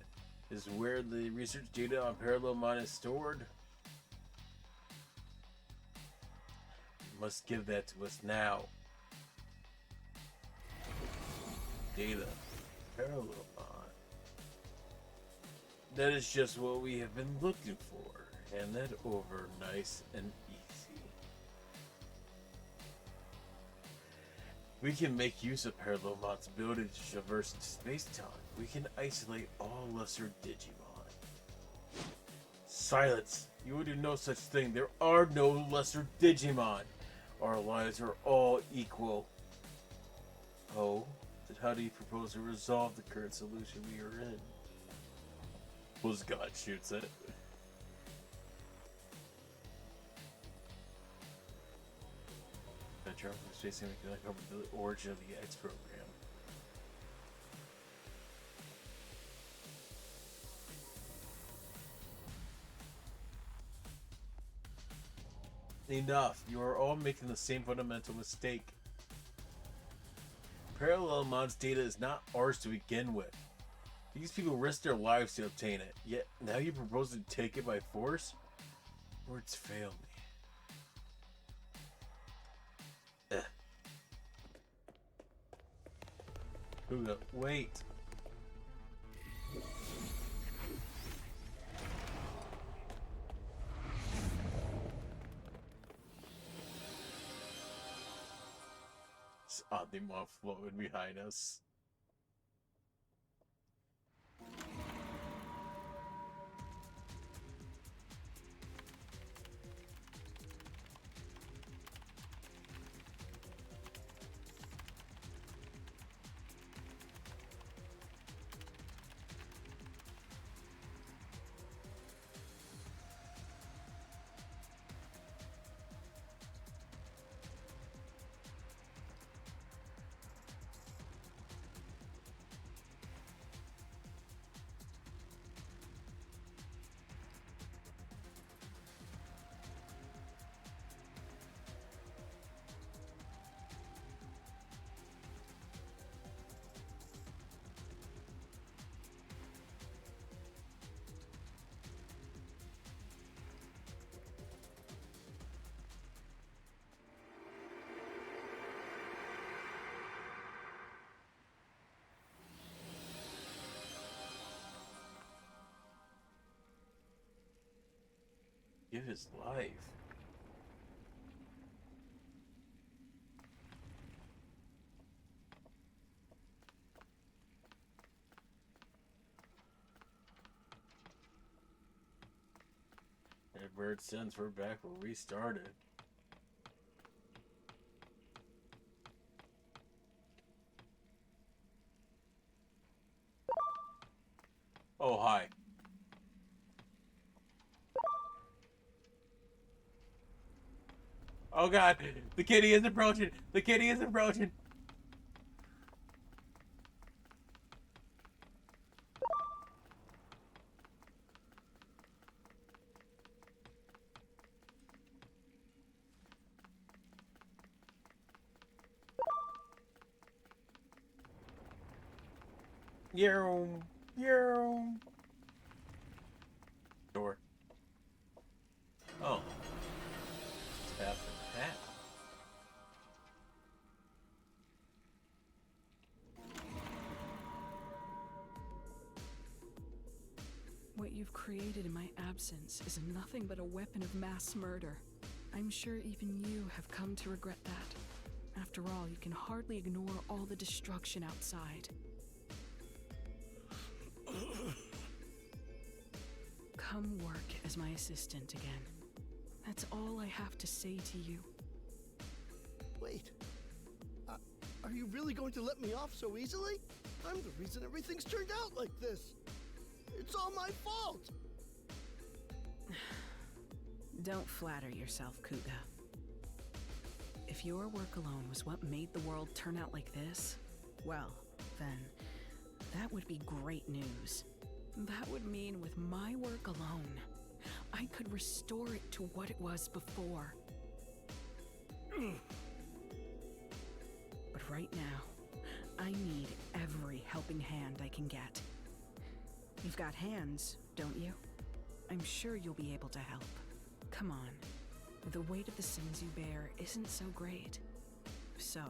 is where the research data on Parallelmon is stored? You must give that to us now. Data. Parallelmon. That is just what we have been looking for. Hand that over nice and easy. We can make use of Parallelmon's ability to traverse space-time. We can isolate all lesser Digimon. Silence! You will do no such thing. There are no lesser Digimon. Our lives are all equal. Oh? Then how do you propose to resolve the current solution we are in? Was God shoots it. That drone was facing we can uncover the origin of the X program. Enough. You are all making the same fundamental mistake. Parallelmon's data is not ours to begin with. These people risked their lives to obtain it, yet now you propose to take it by force? Words fail me. Kuga, wait. Digimon floating behind us. Give his life. And bird sense we're back where we started. Oh, hi. Oh god, the kitty is approaching! The kitty is approaching! Yoom, yoom. Door. Oh. It's half and half. What you've created in my absence is nothing but a weapon of mass murder. I'm sure even you have come to regret that. After all, you can hardly ignore all the destruction outside. Come work as my assistant again. That's all I have to say to you. Wait. Are you really going to let me off so easily? I'm the reason everything's turned out like this. It's all my fault. Don't flatter yourself, Kuga. If your work alone was what made the world turn out like this, well, then that would be great news. That would mean with my work alone, I could restore it to what it was before. But right now, I need every helping hand I can get. You've got hands, don't you? I'm sure you'll be able to help. Come on. The weight of the sins you bear isn't so great. So,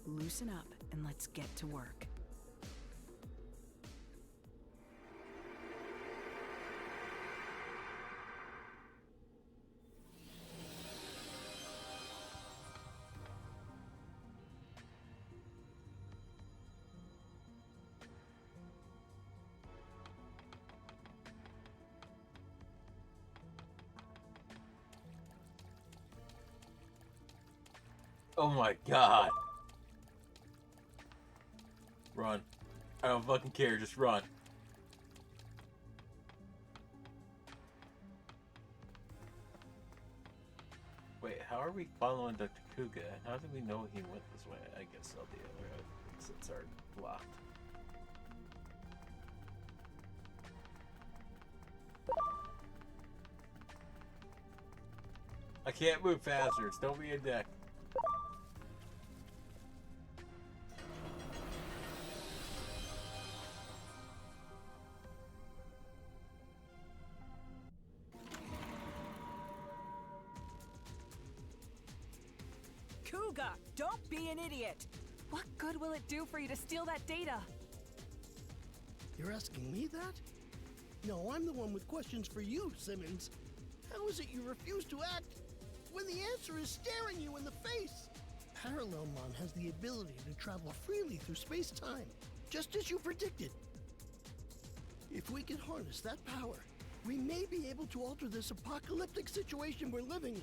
loosen up and let's get to work. Oh my god. Run. I don't fucking care, just run. Wait, how are we following Dr. Kuga? How do we know he went this way? I guess I'll the other way since our blocked. I can't move faster, don't be a dick. Olga, don't be an idiot! What good will it do for you to steal that data? You're asking me that? No, I'm the one with questions for you, Simmons. How is it you refuse to act when the answer is staring you in the face? Parallelmon has the ability to travel freely through space-time, just as you predicted. If we can harness that power, we may be able to alter this apocalyptic situation we're living in.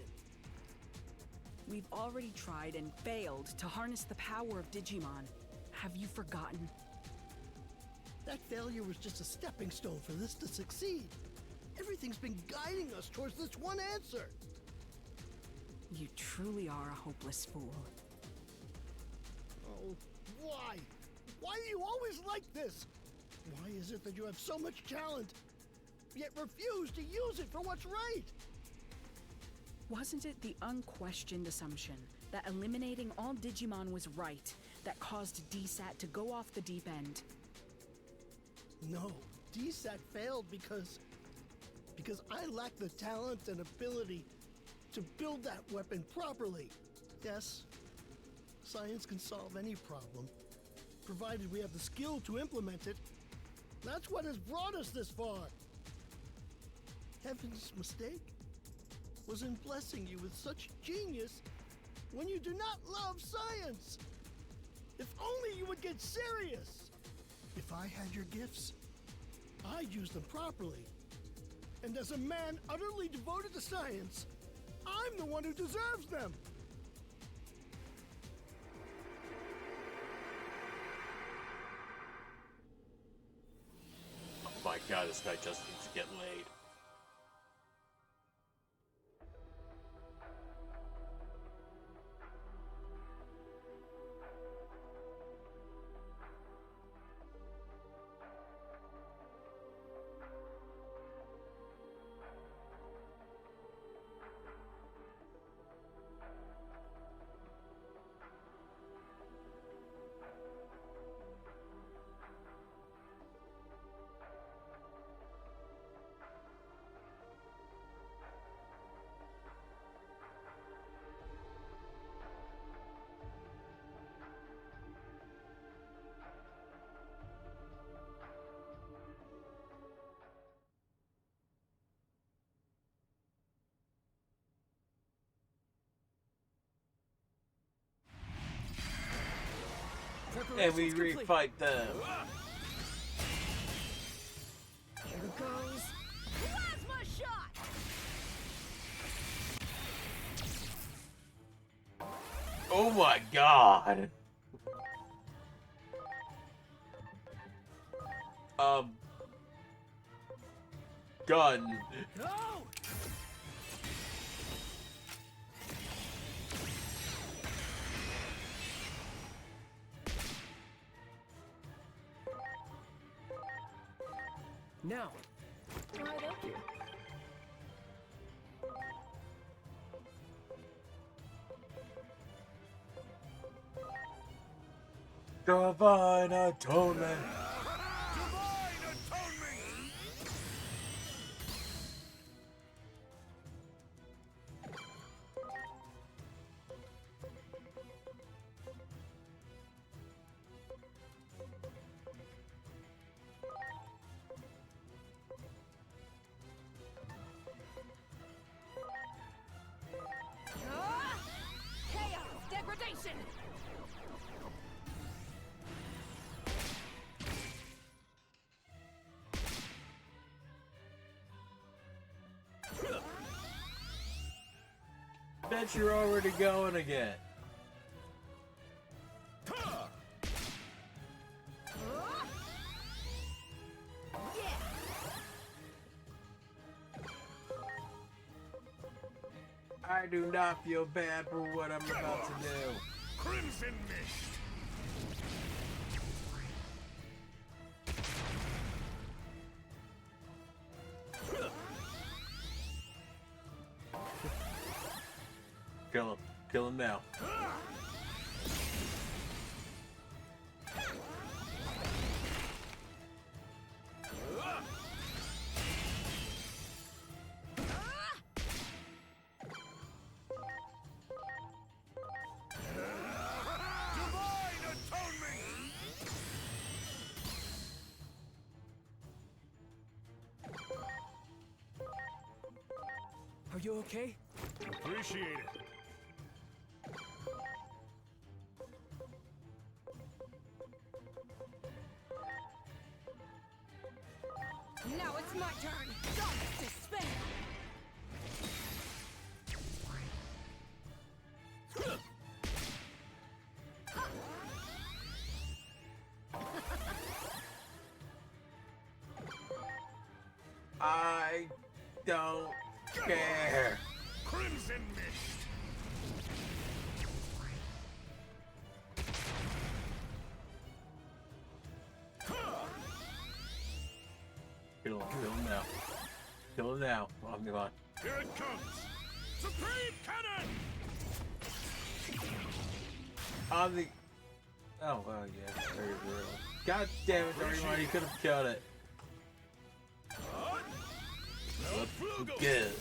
We've already tried and failed to harness the power of Digimon. Have you forgotten? That failure was just a stepping stone for this to succeed. Everything's been guiding us towards this one answer. You truly are a hopeless fool. Oh, why? Why are you always like this? Why is it that you have so much talent, yet refuse to use it for what's right? Wasn't it the unquestioned assumption that eliminating all Digimon was right that caused DSAT to go off the deep end? No, DSAT failed because I lack the talent and ability to build that weapon properly. Yes, science can solve any problem, provided we have the skill to implement it. That's what has brought us this far. Heaven's mistake was in blessing you with such genius when you do not love science. If only you would get serious. If I had your gifts, I'd use them properly. And as a man utterly devoted to science, I'm the one who deserves them. Oh my god, this guy just needs to get laid. And we refight them. Here goes plasma shot. Oh my god. Gun. Go! Now, right up here. Divine Atonement. Chaos degradation. Bet you're already going again. I do not feel bad for what I'm about to do. Crimson Mist! Kill him. Kill him now. Are you okay? Appreciate it. Now it's my turn. Dark despair. I don't care. Crimson Mist. Kill him now. Kill him now. Oh, come on. Here it comes. Supreme Cannon. On the. Oh, well, yeah. Very real. God damn it, Digimon, you could have killed it. Good.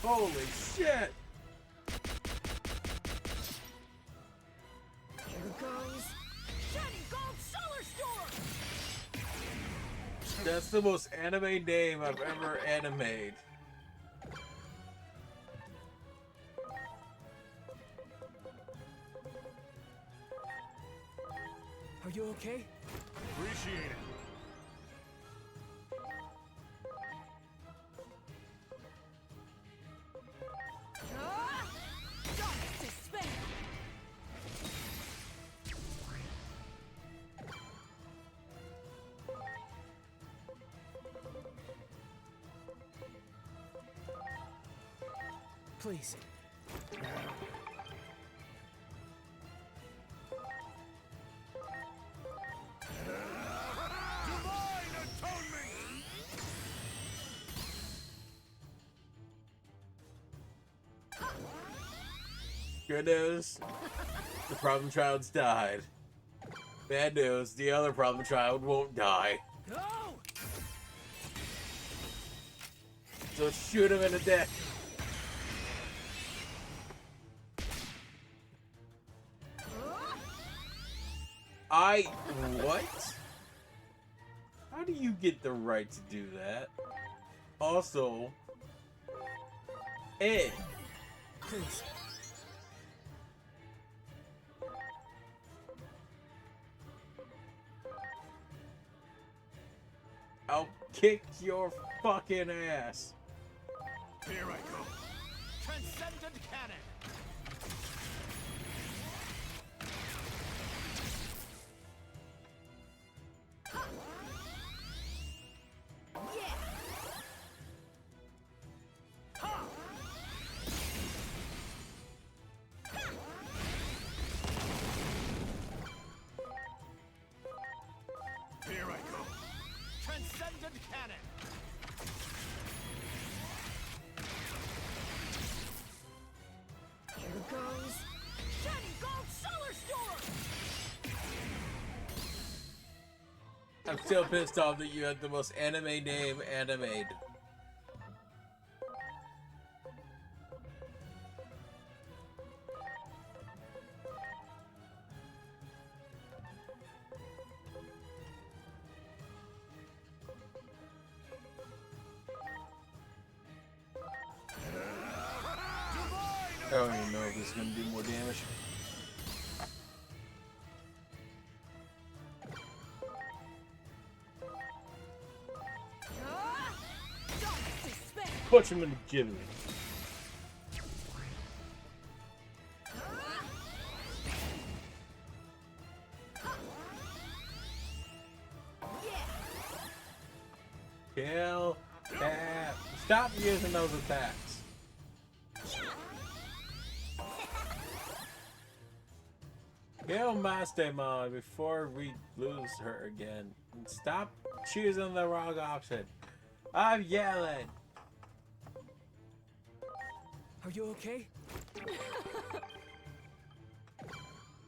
Holy shit! Here goes. Shining Gold Solar Storm! That's the most anime name I've ever animated. Are you okay? Appreciate it. Ah! Dark despair! Please. Divine Atonement. Good news, the problem child's died. Bad news, the other problem child won't die. Go! So shoot him in the dick. What? How do you get the right to do that? Also, Ed. Please. I'll kick your fucking ass. Here I go. Transcendent Cannon. Here I go. Transcendent Cannon. Here goes. Shining Gold Solar Storm! I'm still pissed off that you had the most anime name animated. I don't even know if this is going to do more damage. Ah! Dark despair! Punch him in the gibbet. Kill that. Stop using those attacks. Kill Mastemon before we lose her again. And stop choosing the wrong option. I'm yelling. Are you okay?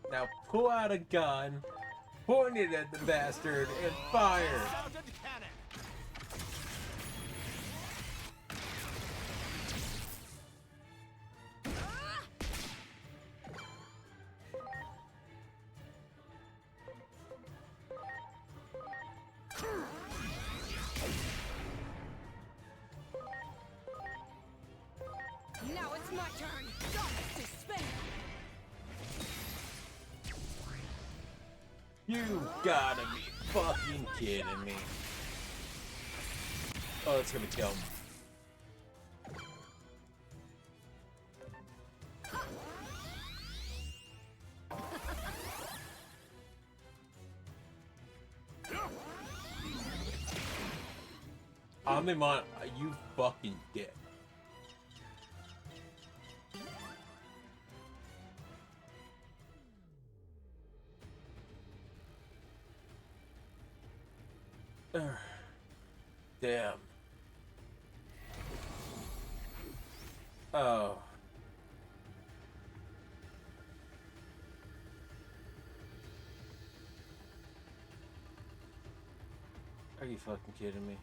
Now pull out a gun, point it at the bastard, and fire. Transcendent Cannon. You gotta be fucking kidding me. Oh, that's gonna kill him. Omnimon, you fucking dick. Damn. Oh. Are you fucking kidding me?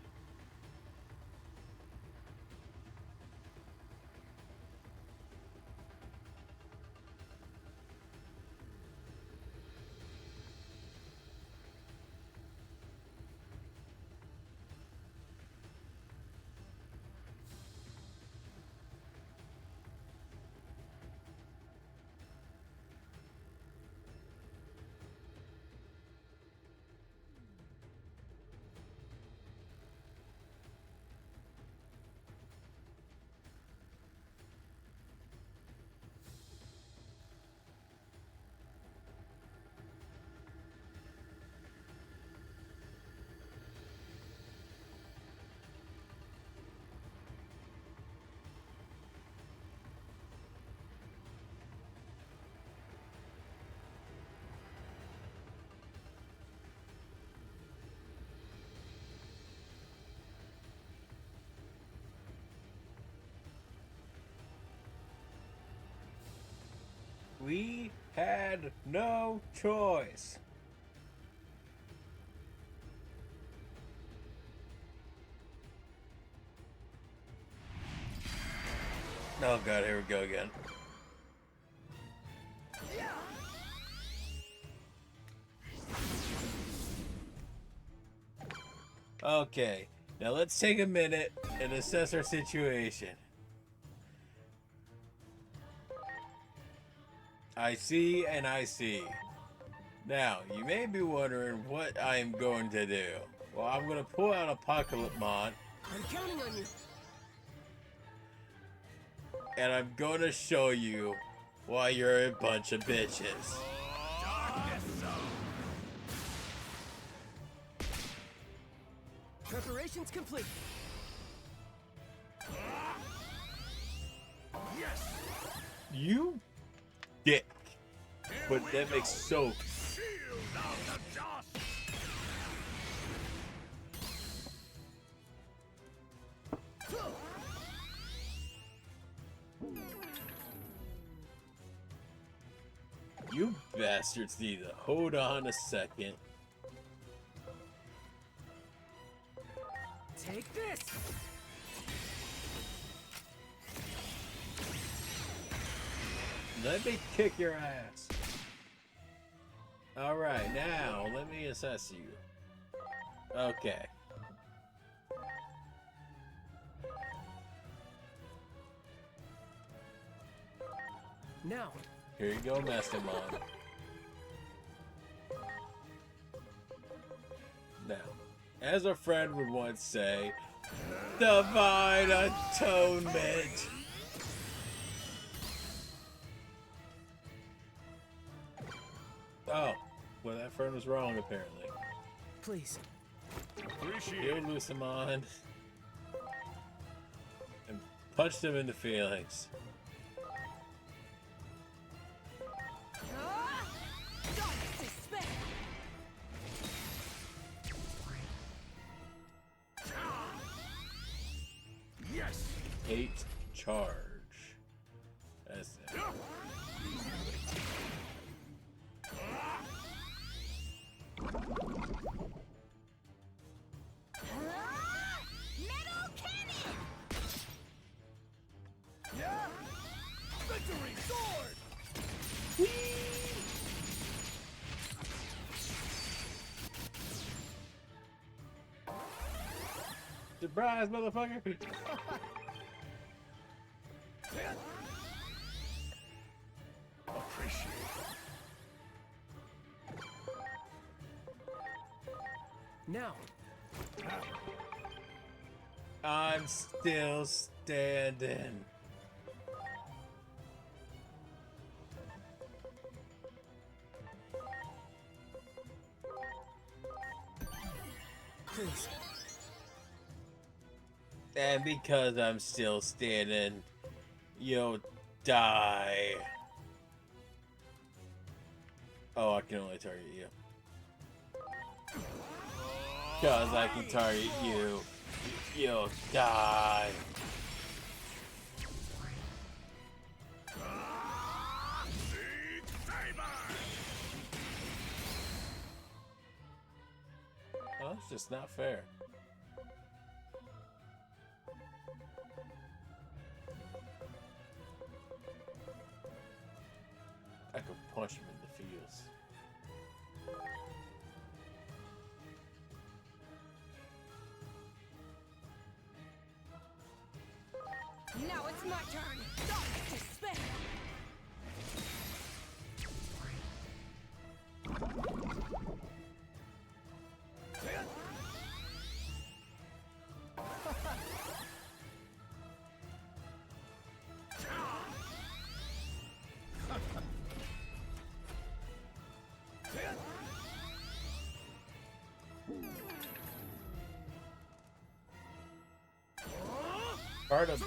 We had no choice. Oh god, here we go again. Okay, now let's take a minute and assess our situation. I see and I see. Now, you may be wondering what I am going to do. Well, I'm going to pull out Apocalypmon. I'm counting on you. And I'm going to show you why you're a bunch of bitches. Preparations complete. Yes! You dick. But that makes so... You bastards need to hold on a second. Take this. Let me kick your ass. Alright, now let me assess you. Okay. Now. Here you go, Mastermon. Now, as a friend would once say, Divine Atonement! Oh, well that friend was wrong apparently. Please. Heal Lucimon and punched him in the feelings. Yes! 8 charge. That's it. Metal cannon! Yeah! Victory sword! Surprise, motherfucker! Appreciate Now. I'm still standing. Please. And because I'm still standing, you'll die. Oh, I can only target you. Because I can target you, you'll die. Well, it's just not fair. I could punch him in the feels. Now it's my turn. Despair. Hurt him.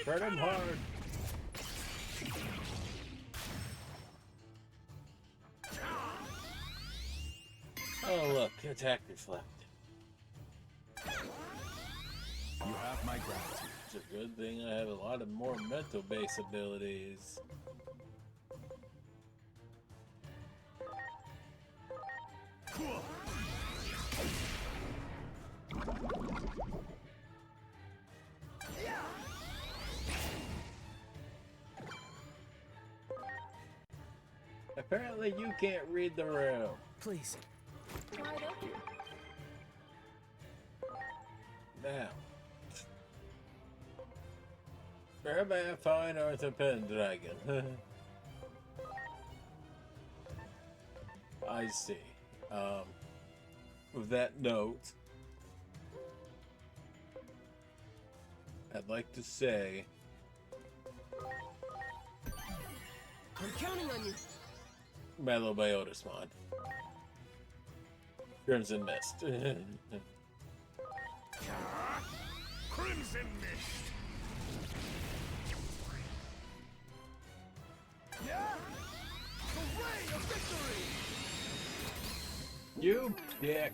Hurt him hard. Oh look, attack reflect. You have my gratitude. It's a good thing I have a lot of more mental base abilities. Apparently you can't read the room. Please. Wide open. Now. Fairman Fine Arthur Pendragon. I see. With that note, I'd like to say I'm counting on you. Mellow by Otismon. Crimson Mist. Crimson Mist! Yeah? Hooray! A victory! You dick.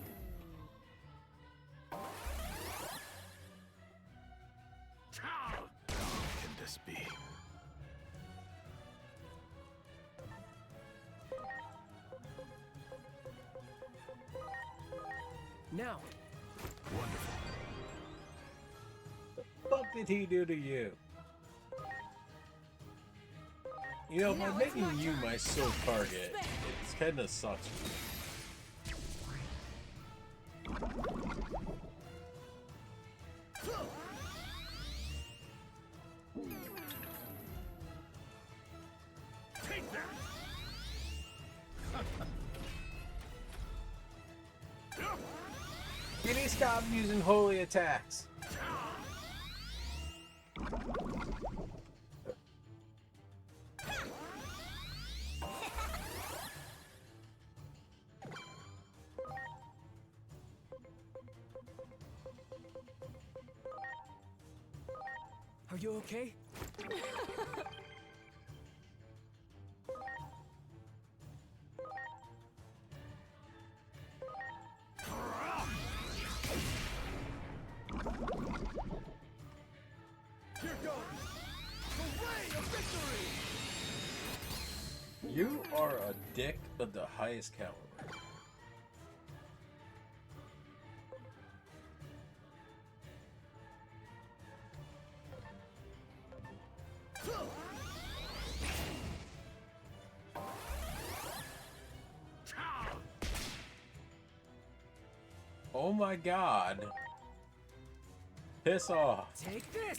How can this be? Now. Wonderful. The fuck did he do to you? You know, by making you my sole target, it's kinda sucks. Take that! Can he stop using holy attacks? Are you okay? Here goes! Hooray! A victory! You are a dick of the highest caliber. Oh my god. Piss off. Take this!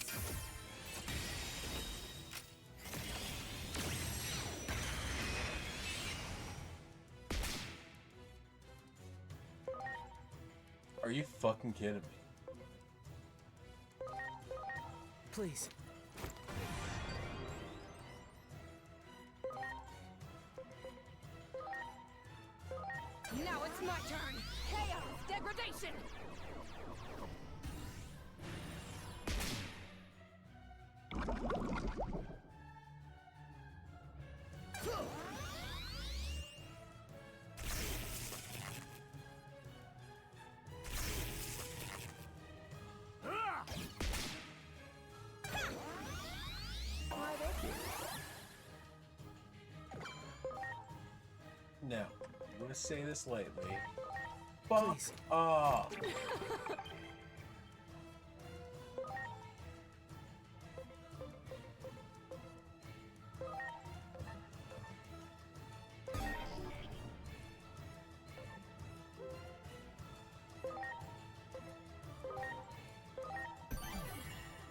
Are you fucking kidding me? Please. Now it's my turn. Chaos! Degradation! Now, I'm gonna say this lightly. Fuck off!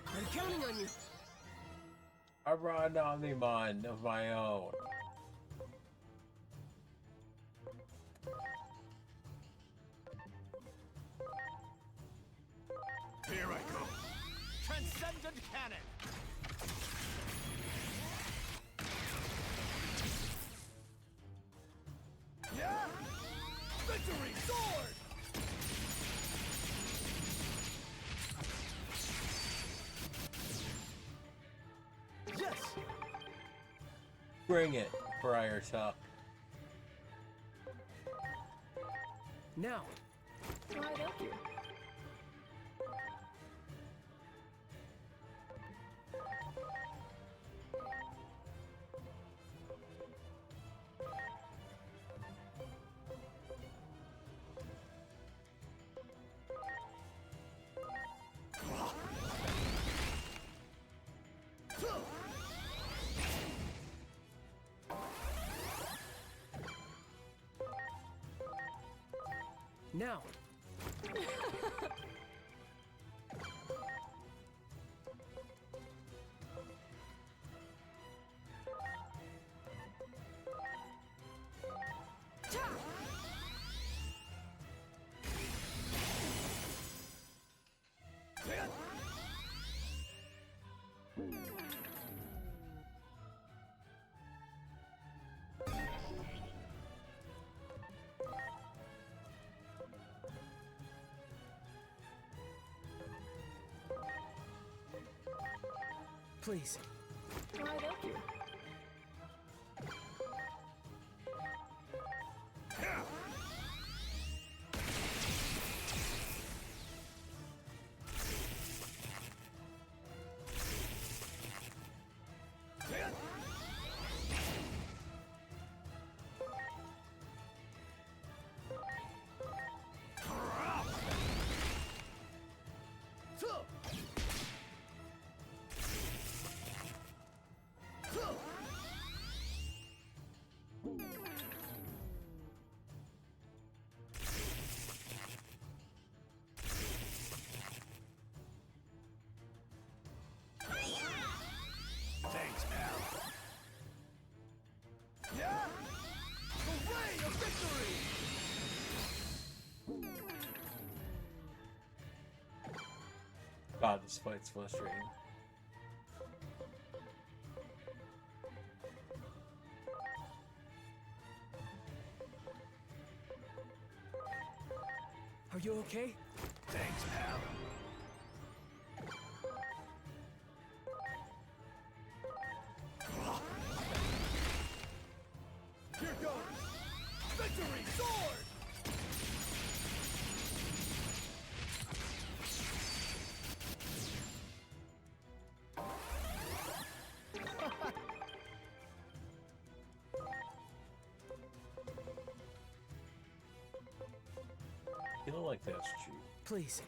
I'm counting on you. I brought an Omnimon of my own. Here I go. Transcendent Cannon! Yeah! Victory Sword! Yes! Bring it, Briar Tuck. Now. Why don't you? Now. Please. Why don't you? Thanks, pal. Yeah! The way of victory! God, this fight's frustrating. Are you okay? Thanks, pal. Here goes! Victory Sword! You look like that's cheap. Please.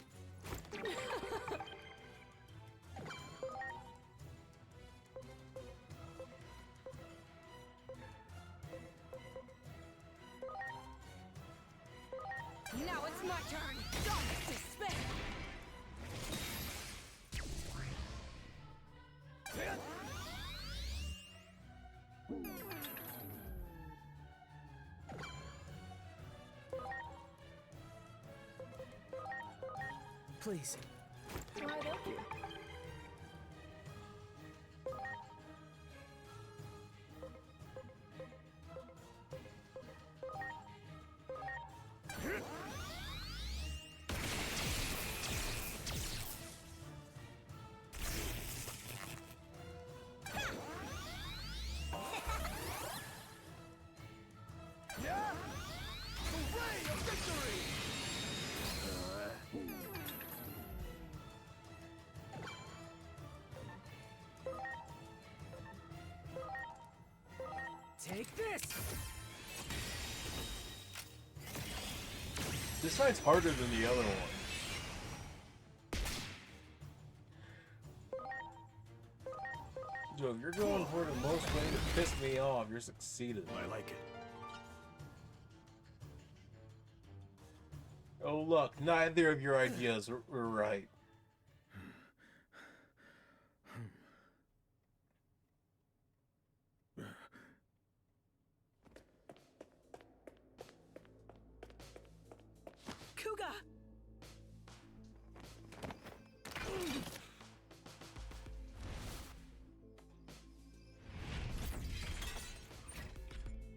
Now it's my turn. Don't despair. Please. Why, thank you. Yeah! Hooray! A victory! Take this! This side's harder than the other one. Joe, if you're going for the most way to piss me off, you're succeeding. I like it. Oh look, neither of your ideas were right. Kuga!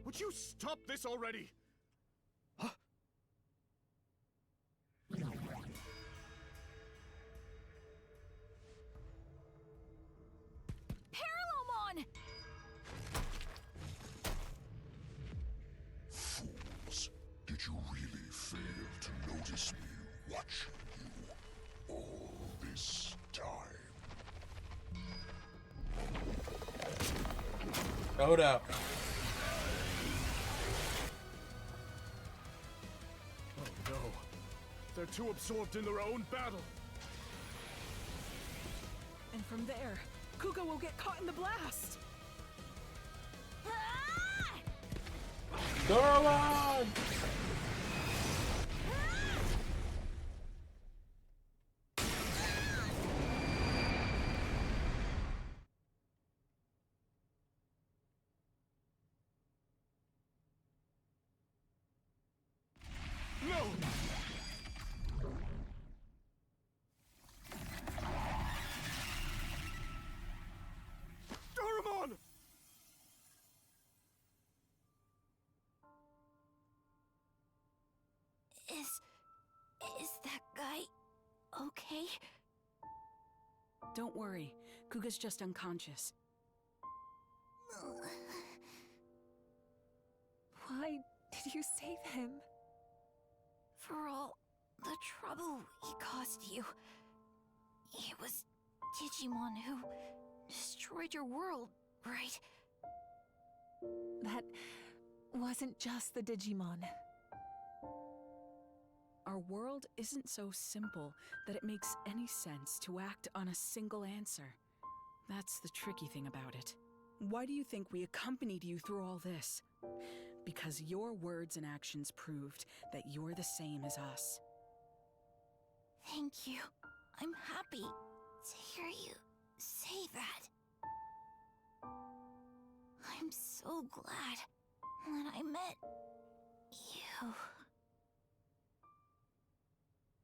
Would you stop this already? Parallelmon! Fools, did you really fail to notice me watching you all this time? Hold up. Oh no. They're too absorbed in their own battle. And from there, Kuga will get caught in the blast! Doraemon! No! Doraemon! Is that guy okay? Don't worry, Kuga's just unconscious. Why did you save him? For all the trouble he caused you. It was Digimon who destroyed your world, right? That wasn't just the Digimon. Our world isn't so simple that it makes any sense to act on a single answer. That's the tricky thing about it. Why do you think we accompanied you through all this? Because your words and actions proved that you're the same as us. Thank you. I'm happy to hear you say that. I'm so glad that I met you.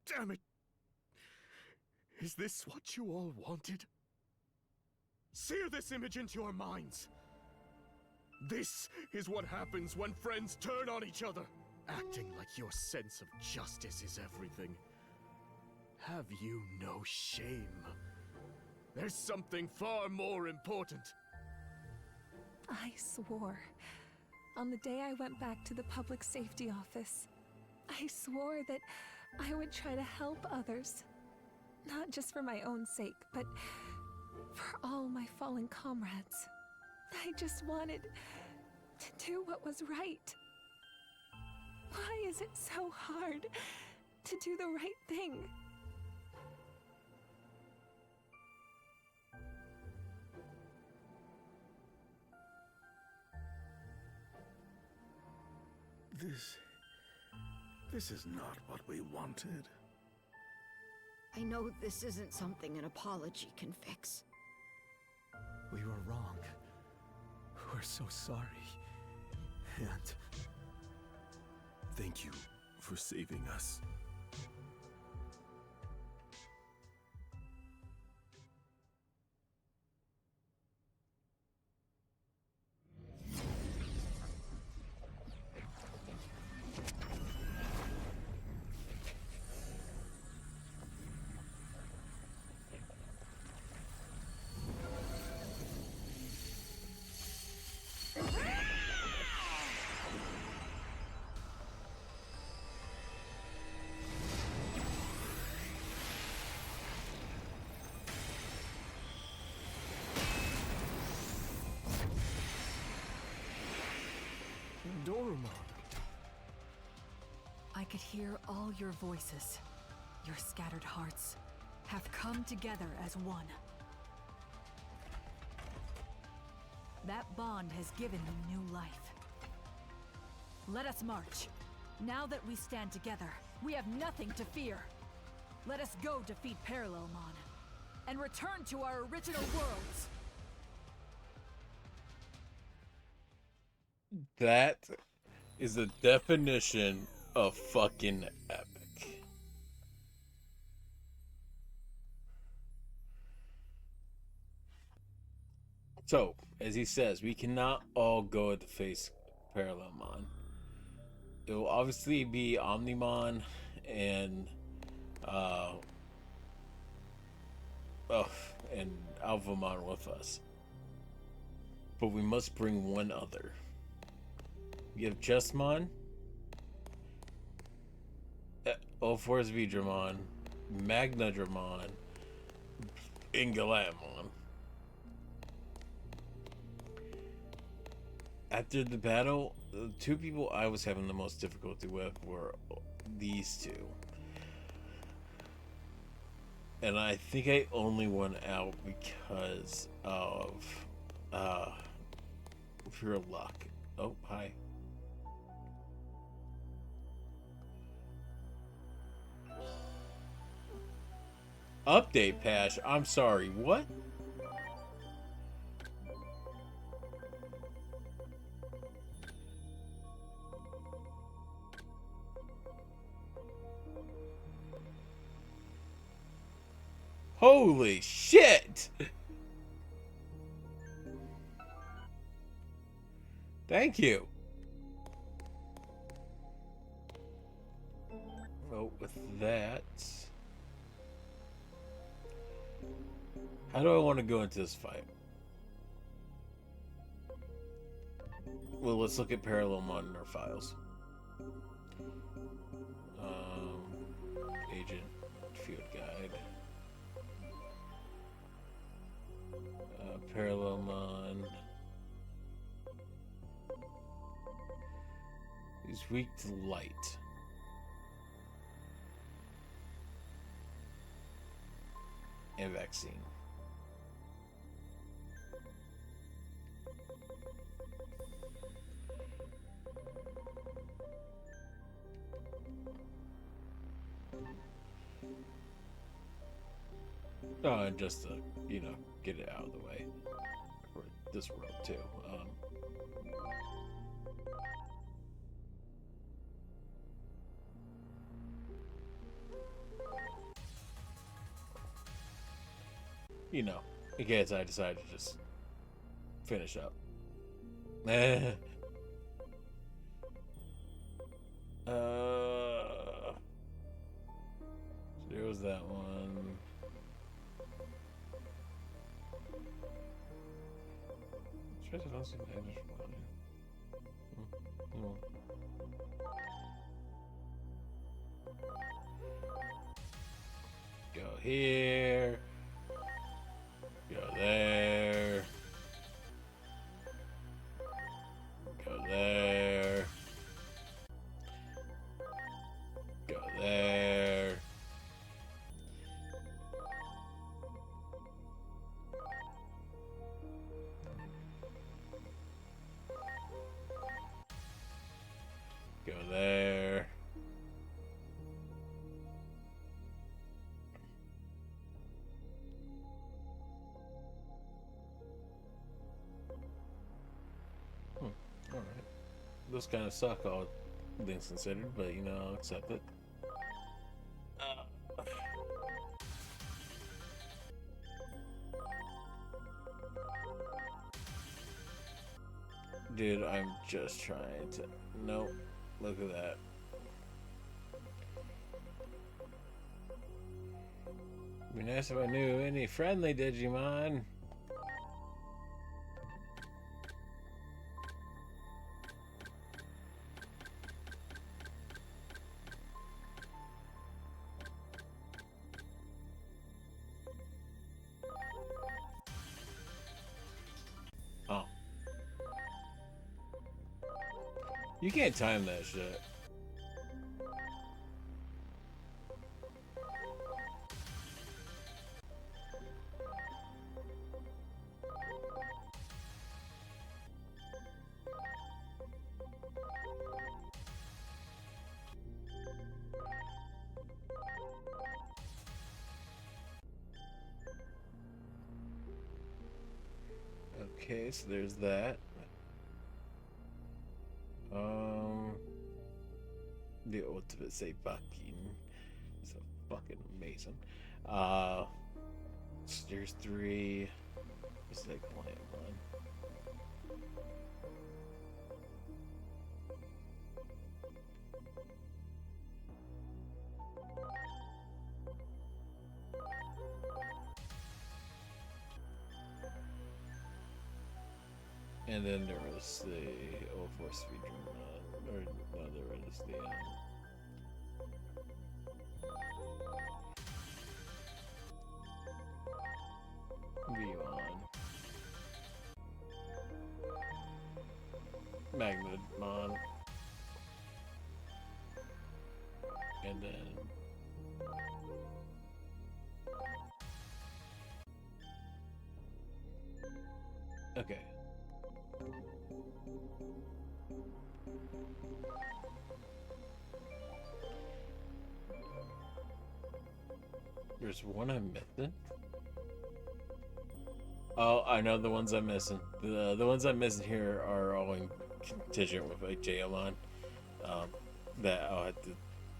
Damn it! Is this what you all wanted? Sear this image into your minds! This is what happens when friends turn on each other! Acting like your sense of justice is everything. Have you no shame? There's something far more important. I swore. On the day I went back to the public safety office, I swore that I would try to help others. Not just for my own sake, but for all my fallen comrades. I just wanted to do what was right. Why is it so hard to do the right thing? This is not what we wanted. I know this isn't something an apology can fix. We were wrong. We're so sorry. And Thank you for saving us. hear all your voices. Your scattered hearts have come together as one. That bond has given you new life. Let us march. Now that we stand together, we have nothing to fear. Let us go defeat Parallelmon and return to our original worlds. That is the definition of fucking epic. So, as he says, we cannot all go to face Parallelmon. It will obviously be Omnimon and and Alphamon with us. But we must bring one other. We have Chessmon, Force Vidramon, Magnadramon, and Galamon. After the battle, the two people I was having the most difficulty with were these two. And I think I only won out because of pure luck. Oh, hi. Update patch. I'm sorry. What? Holy shit! Thank you. Oh, with that, how do I want to go into this fight? Well, let's look at Parallelmon in our files. Agent, field guide. Parallelmon. He's weak to light. And vaccine. And just to, you know, get it out of the way for this world too. You know, in case I decide to just finish up. So there was that one. Try to don't see the edge Go here. Go there. Go there. Go there. Go there. Alright. Those kind of suck, all things considered, but you know, I'll accept it. Dude, I'm just trying to... Nope. Look at that. It'd be nice if I knew any friendly Digimon. Oh. You can't time that shit. Okay, so there's that. The ultimate say fucking so fucking amazing. So there's 3. It's like plant one. And then there was the O4 speedrun, or no, there was the Magnetmon, and then okay. There's one I'm missing. Oh, I know the ones I'm missing. The ones I'm missing here are all in contingent with like Digimon. That I'll have to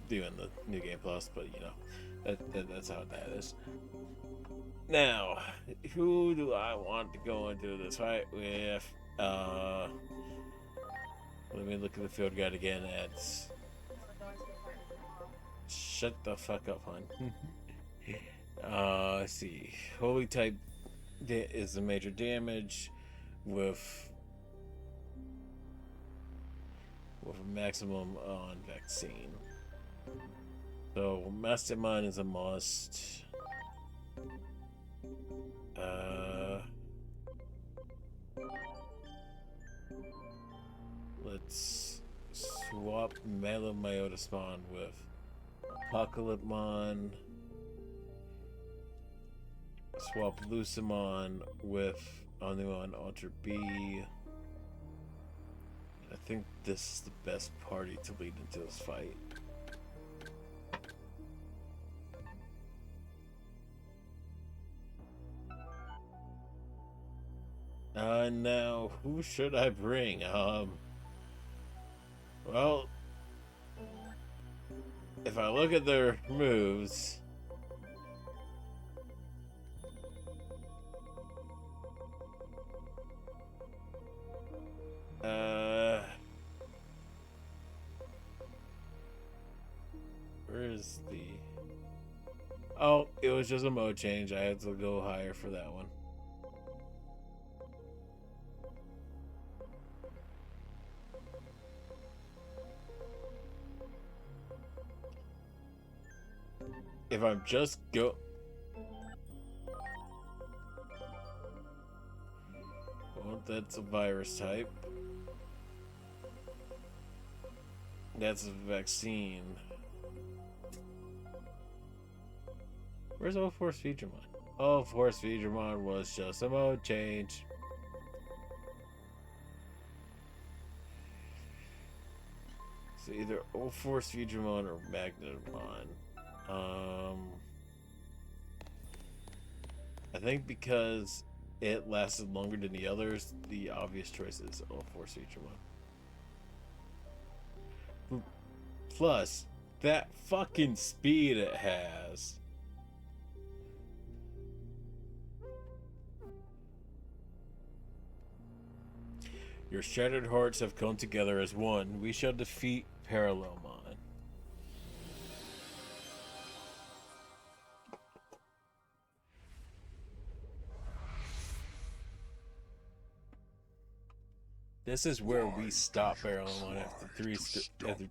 do in the New Game Plus, but you know, that's how that is. Now, who do I want to go into this fight with? Let me look at the field guide again. It's shut the fuck up, hon. Let's see. Holy type is the major damage with a maximum on vaccine. So Mastermind is a must. Let's swap Melamyota spawn with Apocalypmon. Swap Lucimon with Onimon Ultra B. I think this is the best party to lead into this fight. Now, who should I bring? Well, if I look at their moves, where is the... Oh, it was just a mode change. I had to go higher for that one. If I'm just well, that's a virus type. That's a vaccine. Where's O-Force Featuremon? O-Force Featuremon was just a mode change. So either O-Force Featuremon or Magnetomon. I think because it lasted longer than the others, the obvious choice is O-Force Featuremon. Plus, that fucking speed it has. Your shattered hearts have come together as one. We shall defeat Parallelmon. This is where we stop Parallelmon after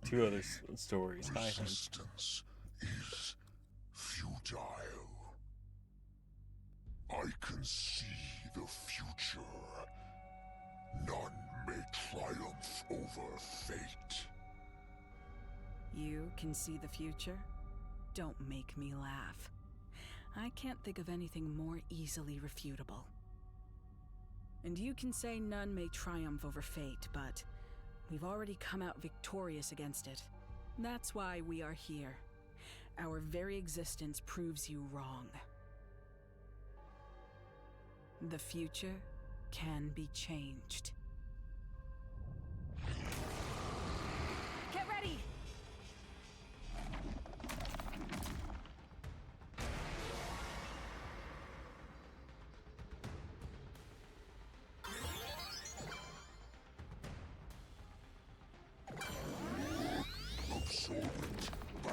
two other stories. Hi, Resistance is futile. I can see the future. None may triumph over fate. You can see the future? Don't make me laugh. I can't think of anything more easily refutable. And you can say none may triumph over fate, but we've already come out victorious against it. That's why we are here. Our very existence proves you wrong. The future can be changed. Get ready! Absorbent bang.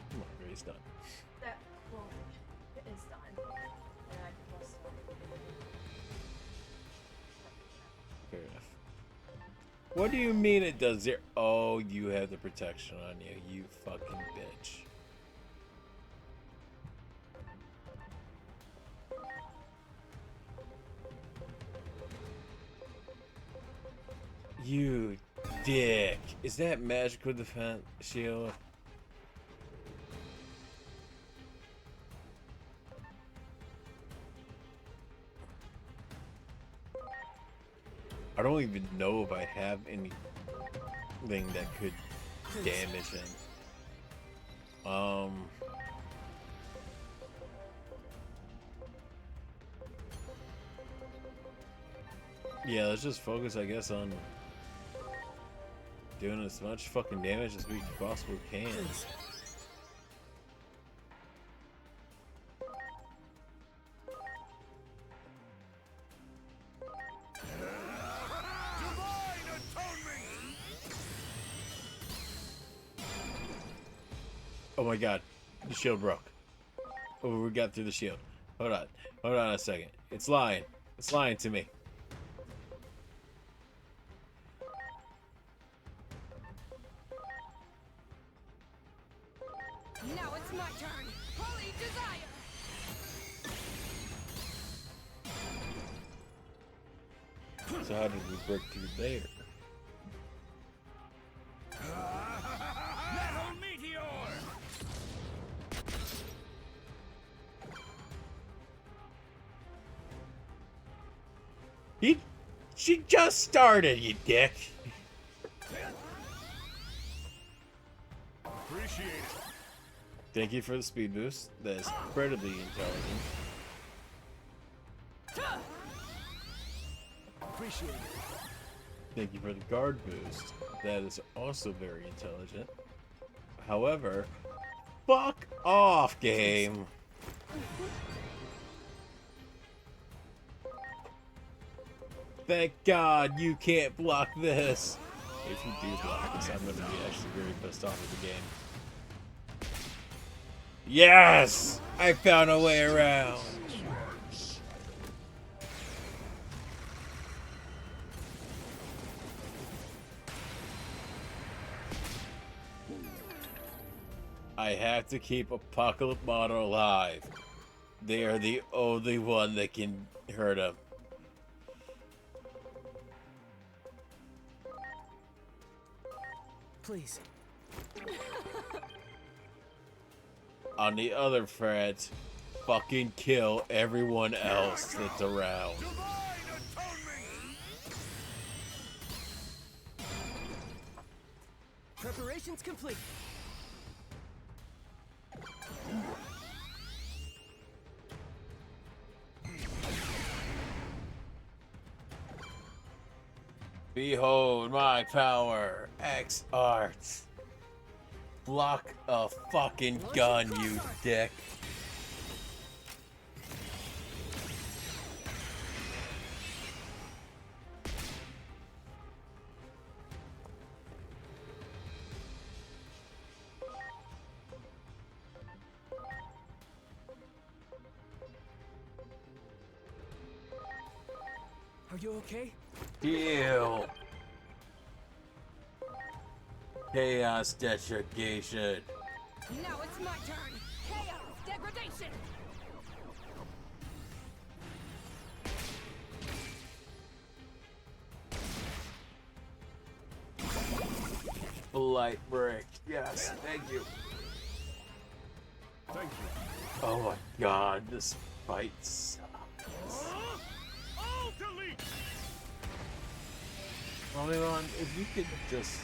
Come on, Grace, done. That quote is done. And I must. Fair enough. What do you mean it does zero? Oh, you have the protection on you, you fucking bitch. You dick. Is that magical defense shield? I don't even know if I have anything that could damage him. Yeah, let's just focus, I guess, on doing as much fucking damage as we possibly can. Oh my god, the shield broke. Oh, we got through the shield. Hold on a second. It's lying to me. Now it's my turn. Holy desire. So how did we break through there? Metal meteor. She just started, you dick. Appreciate it. Thank you for the speed boost. That is incredibly intelligent. Appreciate it. Thank you for the guard boost. That is also very intelligent. However, fuck off, game. Thank God you can't block this. If you do block this, I'm gonna be actually very pissed off with the game. Yes! I found a way around. I have to keep Apocalypse Mono alive. They are the only one that can hurt him. Please. On the other front, fucking kill everyone else that's around. Preparations complete. Behold my power, X Arts. Block a fucking gun, you dick. Are you okay? Heal. Chaos Detrogation. Now it's my turn. Chaos degradation. Light break. Yes, thank you. Thank you. Oh my god, this fight sucks. Omnimon, if you could just...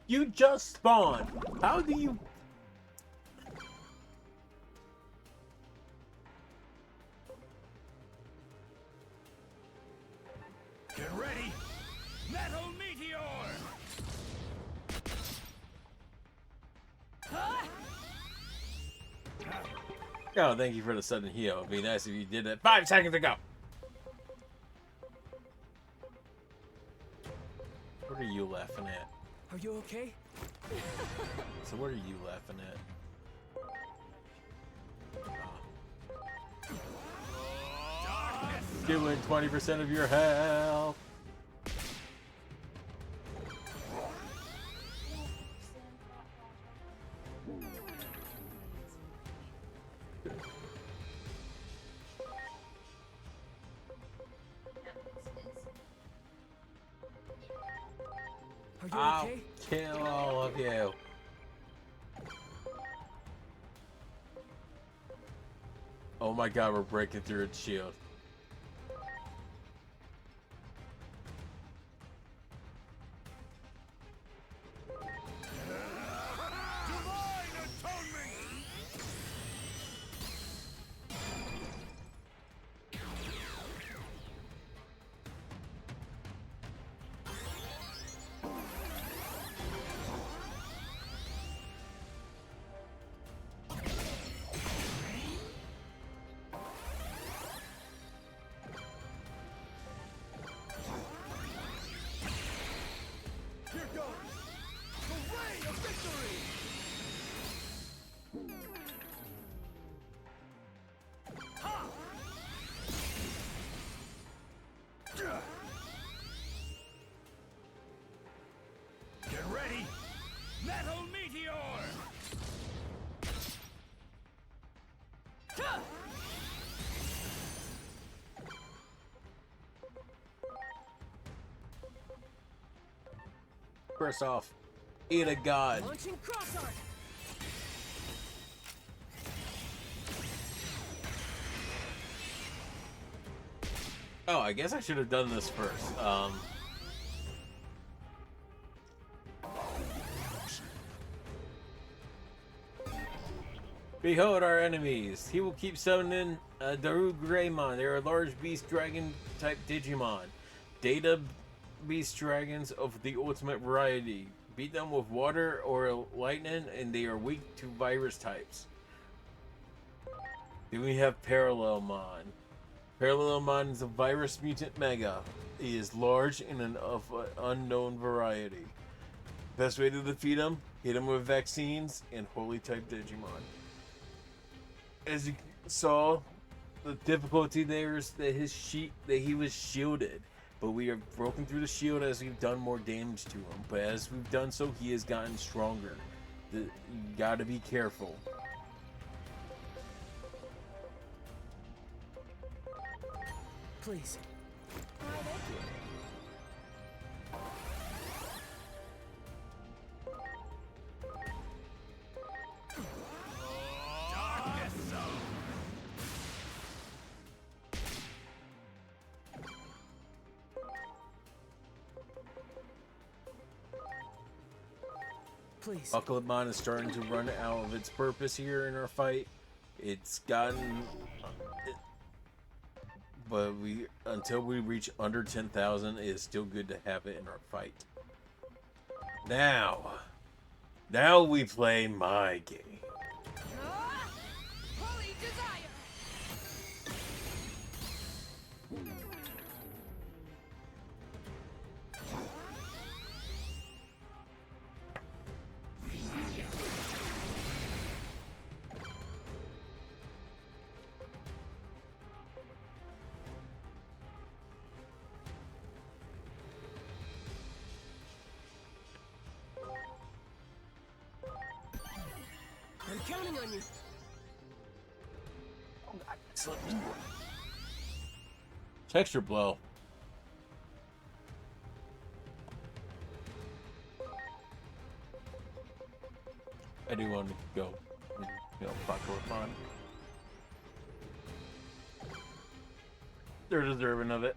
You just spawned! How do you... Get ready! Metal Meteor! Oh, thank you for the sudden heal. It'd be nice if you did it 5 seconds ago! What are you laughing at? Are you okay? So what are you laughing at? Doing 20% of your health. Are you I'll okay? kill all of you. Oh my god, we're breaking through its shield. Here goes the way of victory! Ha! Get ready! Metal Meteor! First off, eat a god. Launching cross art. Oh, I guess I should have done this first. Behold our enemies. He will keep summoning Daru Greymon. They are large beast dragon type Digimon. Data beast dragons of the ultimate variety. Beat them with water or lightning and they are weak to virus types. Then we have Parallelmon. Parallelmon is a virus mutant mega. He is large and of an unknown variety. Best way to defeat him, hit him with vaccines and holy type Digimon. As you saw, the difficulty there is that he was shielded. But we have broken through the shield as we've done more damage to him. But as we've done so, he has gotten stronger. You gotta be careful. Please. Please. Bucklemon is starting to run out of its purpose here in our fight. It's gotten... but until we reach under 10,000, it is still good to have it in our fight. Now we play my game. Holy desire. I'm counting on you. Texture blow. do want to go, fuck with Mon. They're deserving of it.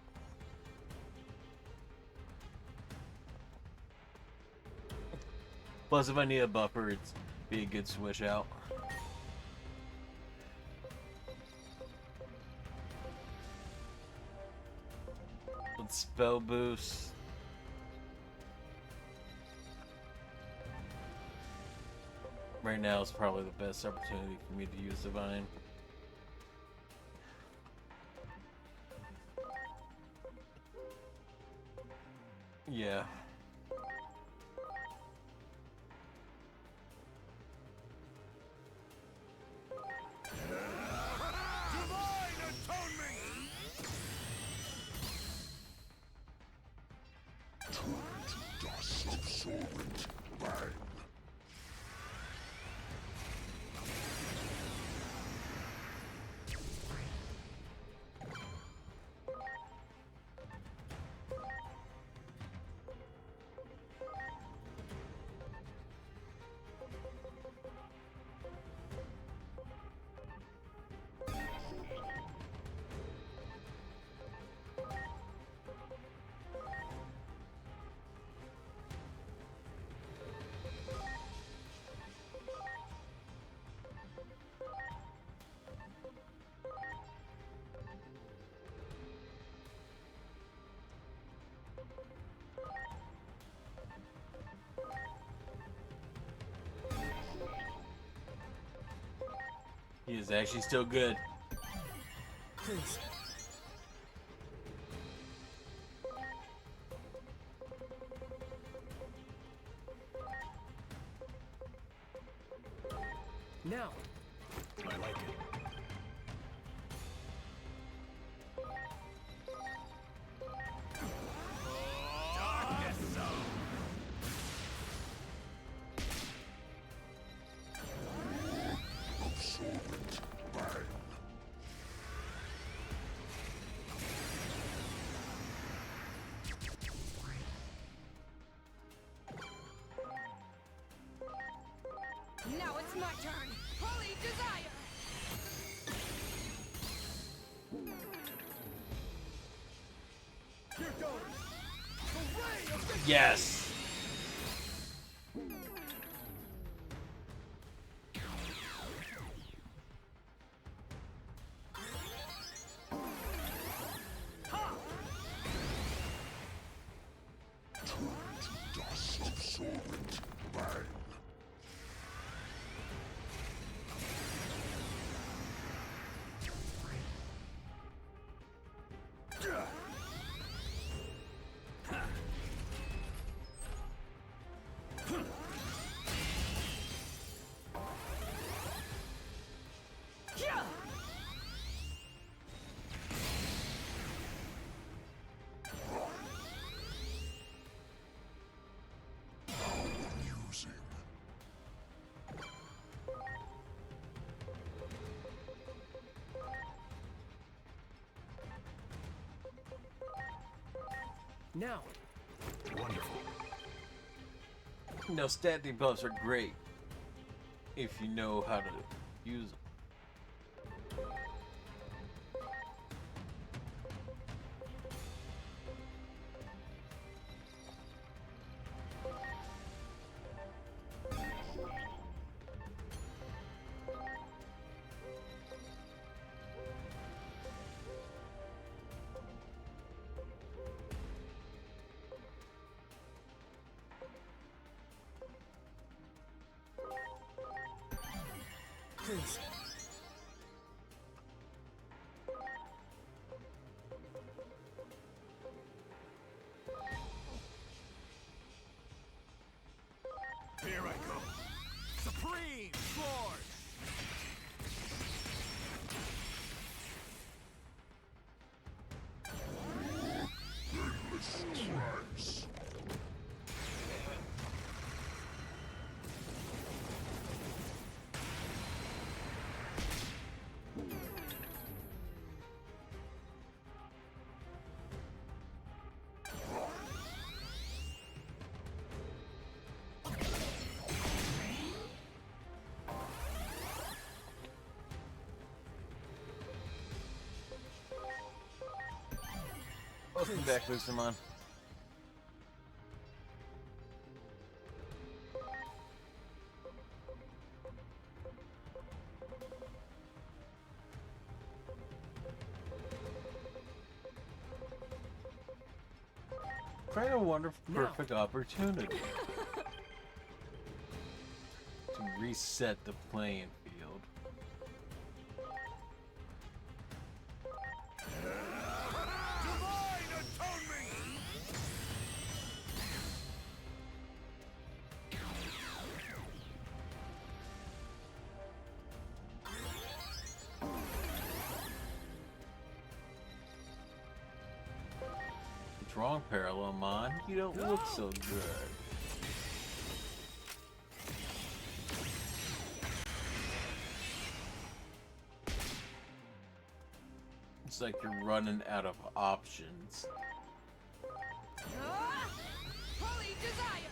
Plus, if I need a buffer, it's be a good switch out. Let's spell boost. Right now is probably the best opportunity for me to use Divine. Yeah. He is actually still good. Please. Now. I like it. Now it's my turn. Holy Desire! Here goes. The ray of victory. Yes. Now. Wonderful. No, stat debuffs are great if you know how to use them. Please. Here I go. Supreme Sword! Tribes. Welcome back, Lucimon. Quite a wonderful, perfect opportunity to reset the playing field. Divine atonement! What's wrong, Parallelmon? You don't look so good. It's like you're running out of options. Holy desire!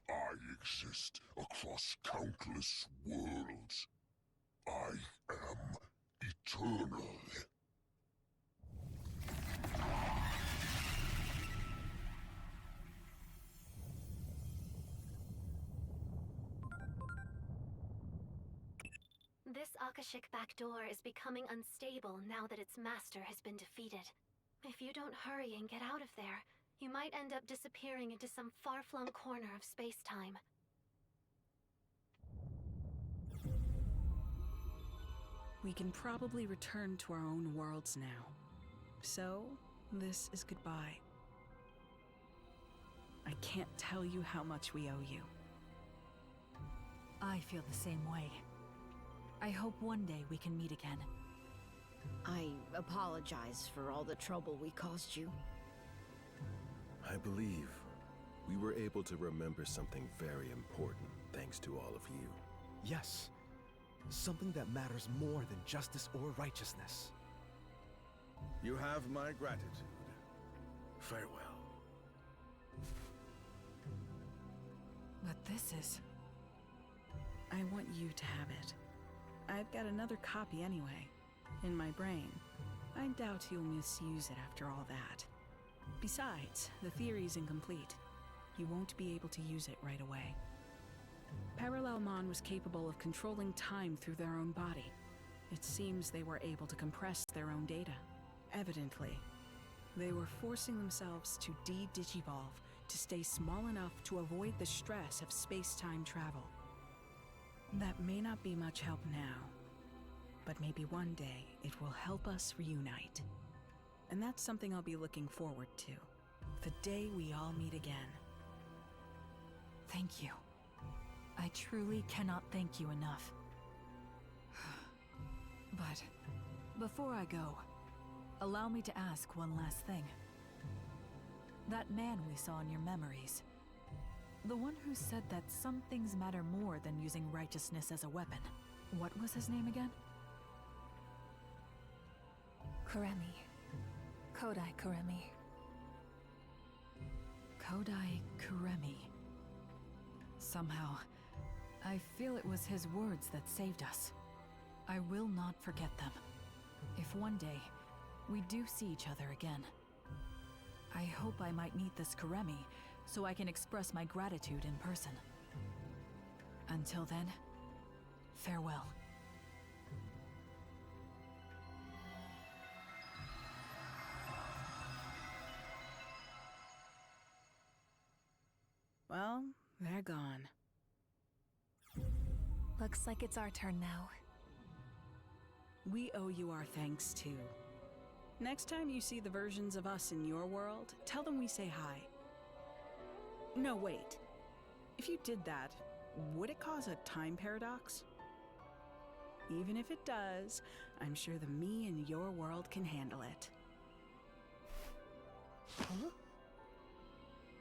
I exist across countless worlds. I am eternal. This Akashic back door is becoming unstable now that its master has been defeated. If you don't hurry and get out of there, you might end up disappearing into some far-flung corner of space-time. We can probably return to our own worlds now. So, this is goodbye. I can't tell you how much we owe you. I feel the same way. I hope one day we can meet again. I apologize for all the trouble we caused you. I believe we were able to remember something very important thanks to all of you. Yes. Something that matters more than justice or righteousness. You have my gratitude. Farewell. But this is... I want you to have it. I've got another copy anyway, in my brain. I doubt you'll misuse it after all that. Besides, the theory's incomplete. You won't be able to use it right away. Parallelmon was capable of controlling time through their own body. It seems they were able to compress their own data. Evidently, they were forcing themselves to de-digivolve to stay small enough to avoid the stress of space-time travel. That may not be much help now, but maybe one day it will help us reunite. And that's something I'll be looking forward to. The day we all meet again. Thank you. I truly cannot thank you enough. But before I go, allow me to ask one last thing. That man we saw in your memories, the one who said that some things matter more than using righteousness as a weapon. What was his name again? Kuremi. Kodai Kuremi. Kodai Kuremi. Somehow, I feel it was his words that saved us. I will not forget them. If one day, we do see each other again, I hope I might meet this Kuremi so I can express my gratitude in person. Until then, farewell. Well, they're gone. Looks like it's our turn now. We owe you our thanks, too. Next time you see the versions of us in your world, tell them we say hi. No, wait. If you did that, would it cause a time paradox? Even if it does, I'm sure the me in your world can handle it. Huh?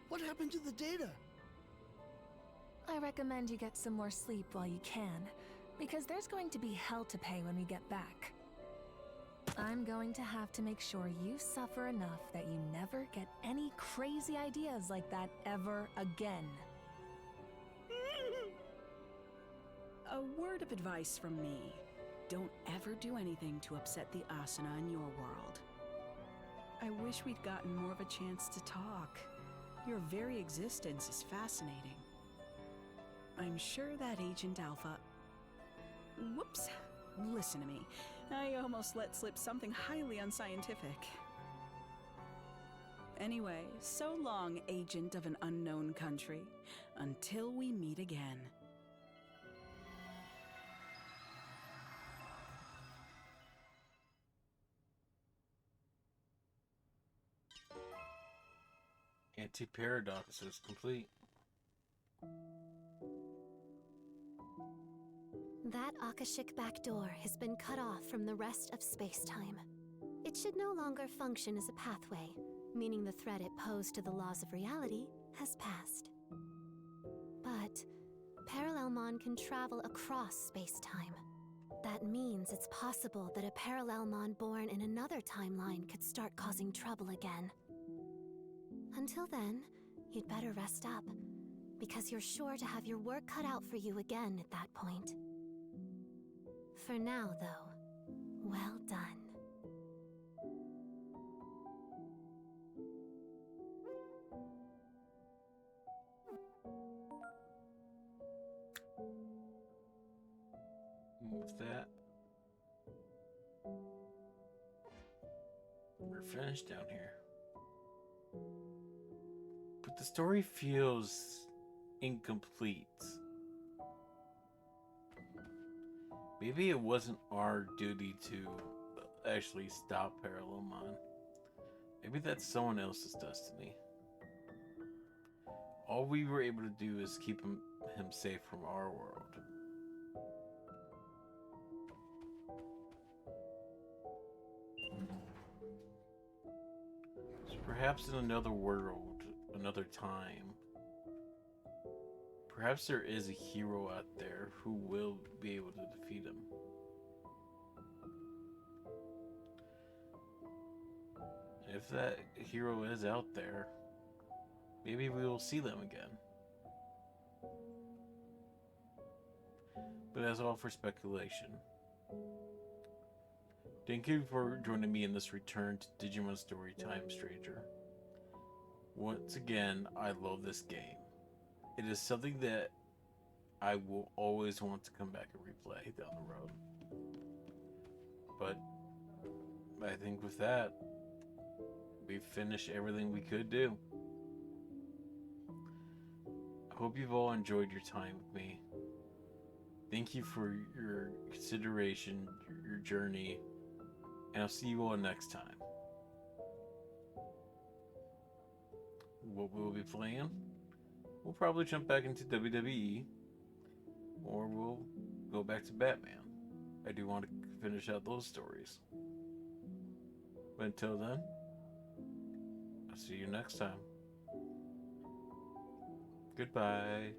What happened to the data? I recommend you get some more sleep while you can, because there's going to be hell to pay when we get back. I'm going to have to make sure you suffer enough that you never get any crazy ideas like that ever again. A word of advice from me. Don't ever do anything to upset the Asuna in your world. I wish we'd gotten more of a chance to talk. Your very existence is fascinating. I'm sure that Agent Alpha... Whoops. Listen to me. I almost let slip something highly unscientific. Anyway, so long, agent of an unknown country. Until we meet again. Anti-paradox is complete. That Akashic back door has been cut off from the rest of space-time. It should no longer function as a pathway, meaning the threat it posed to the laws of reality has passed. But Parallelmon can travel across space-time. That means it's possible that a Parallelmon born in another timeline could start causing trouble again. Until then, you'd better rest up, because you're sure to have your work cut out for you again at that point. For now, though, well done. With that, we're finished down here. But the story feels incomplete. Maybe it wasn't our duty to actually stop Parallelmon. Maybe that's someone else's destiny. All we were able to do is keep him safe from our world. So perhaps in another world, another time, perhaps there is a hero out there who will be able to defeat him. If that hero is out there, maybe we will see them again. But that's all for speculation. Thank you for joining me in this return to Digimon Storytime, stranger. Once again, I love this game. It is something that I will always want to come back and replay down the road. But I think with that, we've finished everything we could do. I hope you've all enjoyed your time with me. Thank you for your consideration, your journey, and I'll see you all next time. What we'll be playing? We'll probably jump back into WWE, or we'll go back to Batman. I do want to finish out those stories. But until then, I'll see you next time. Goodbye.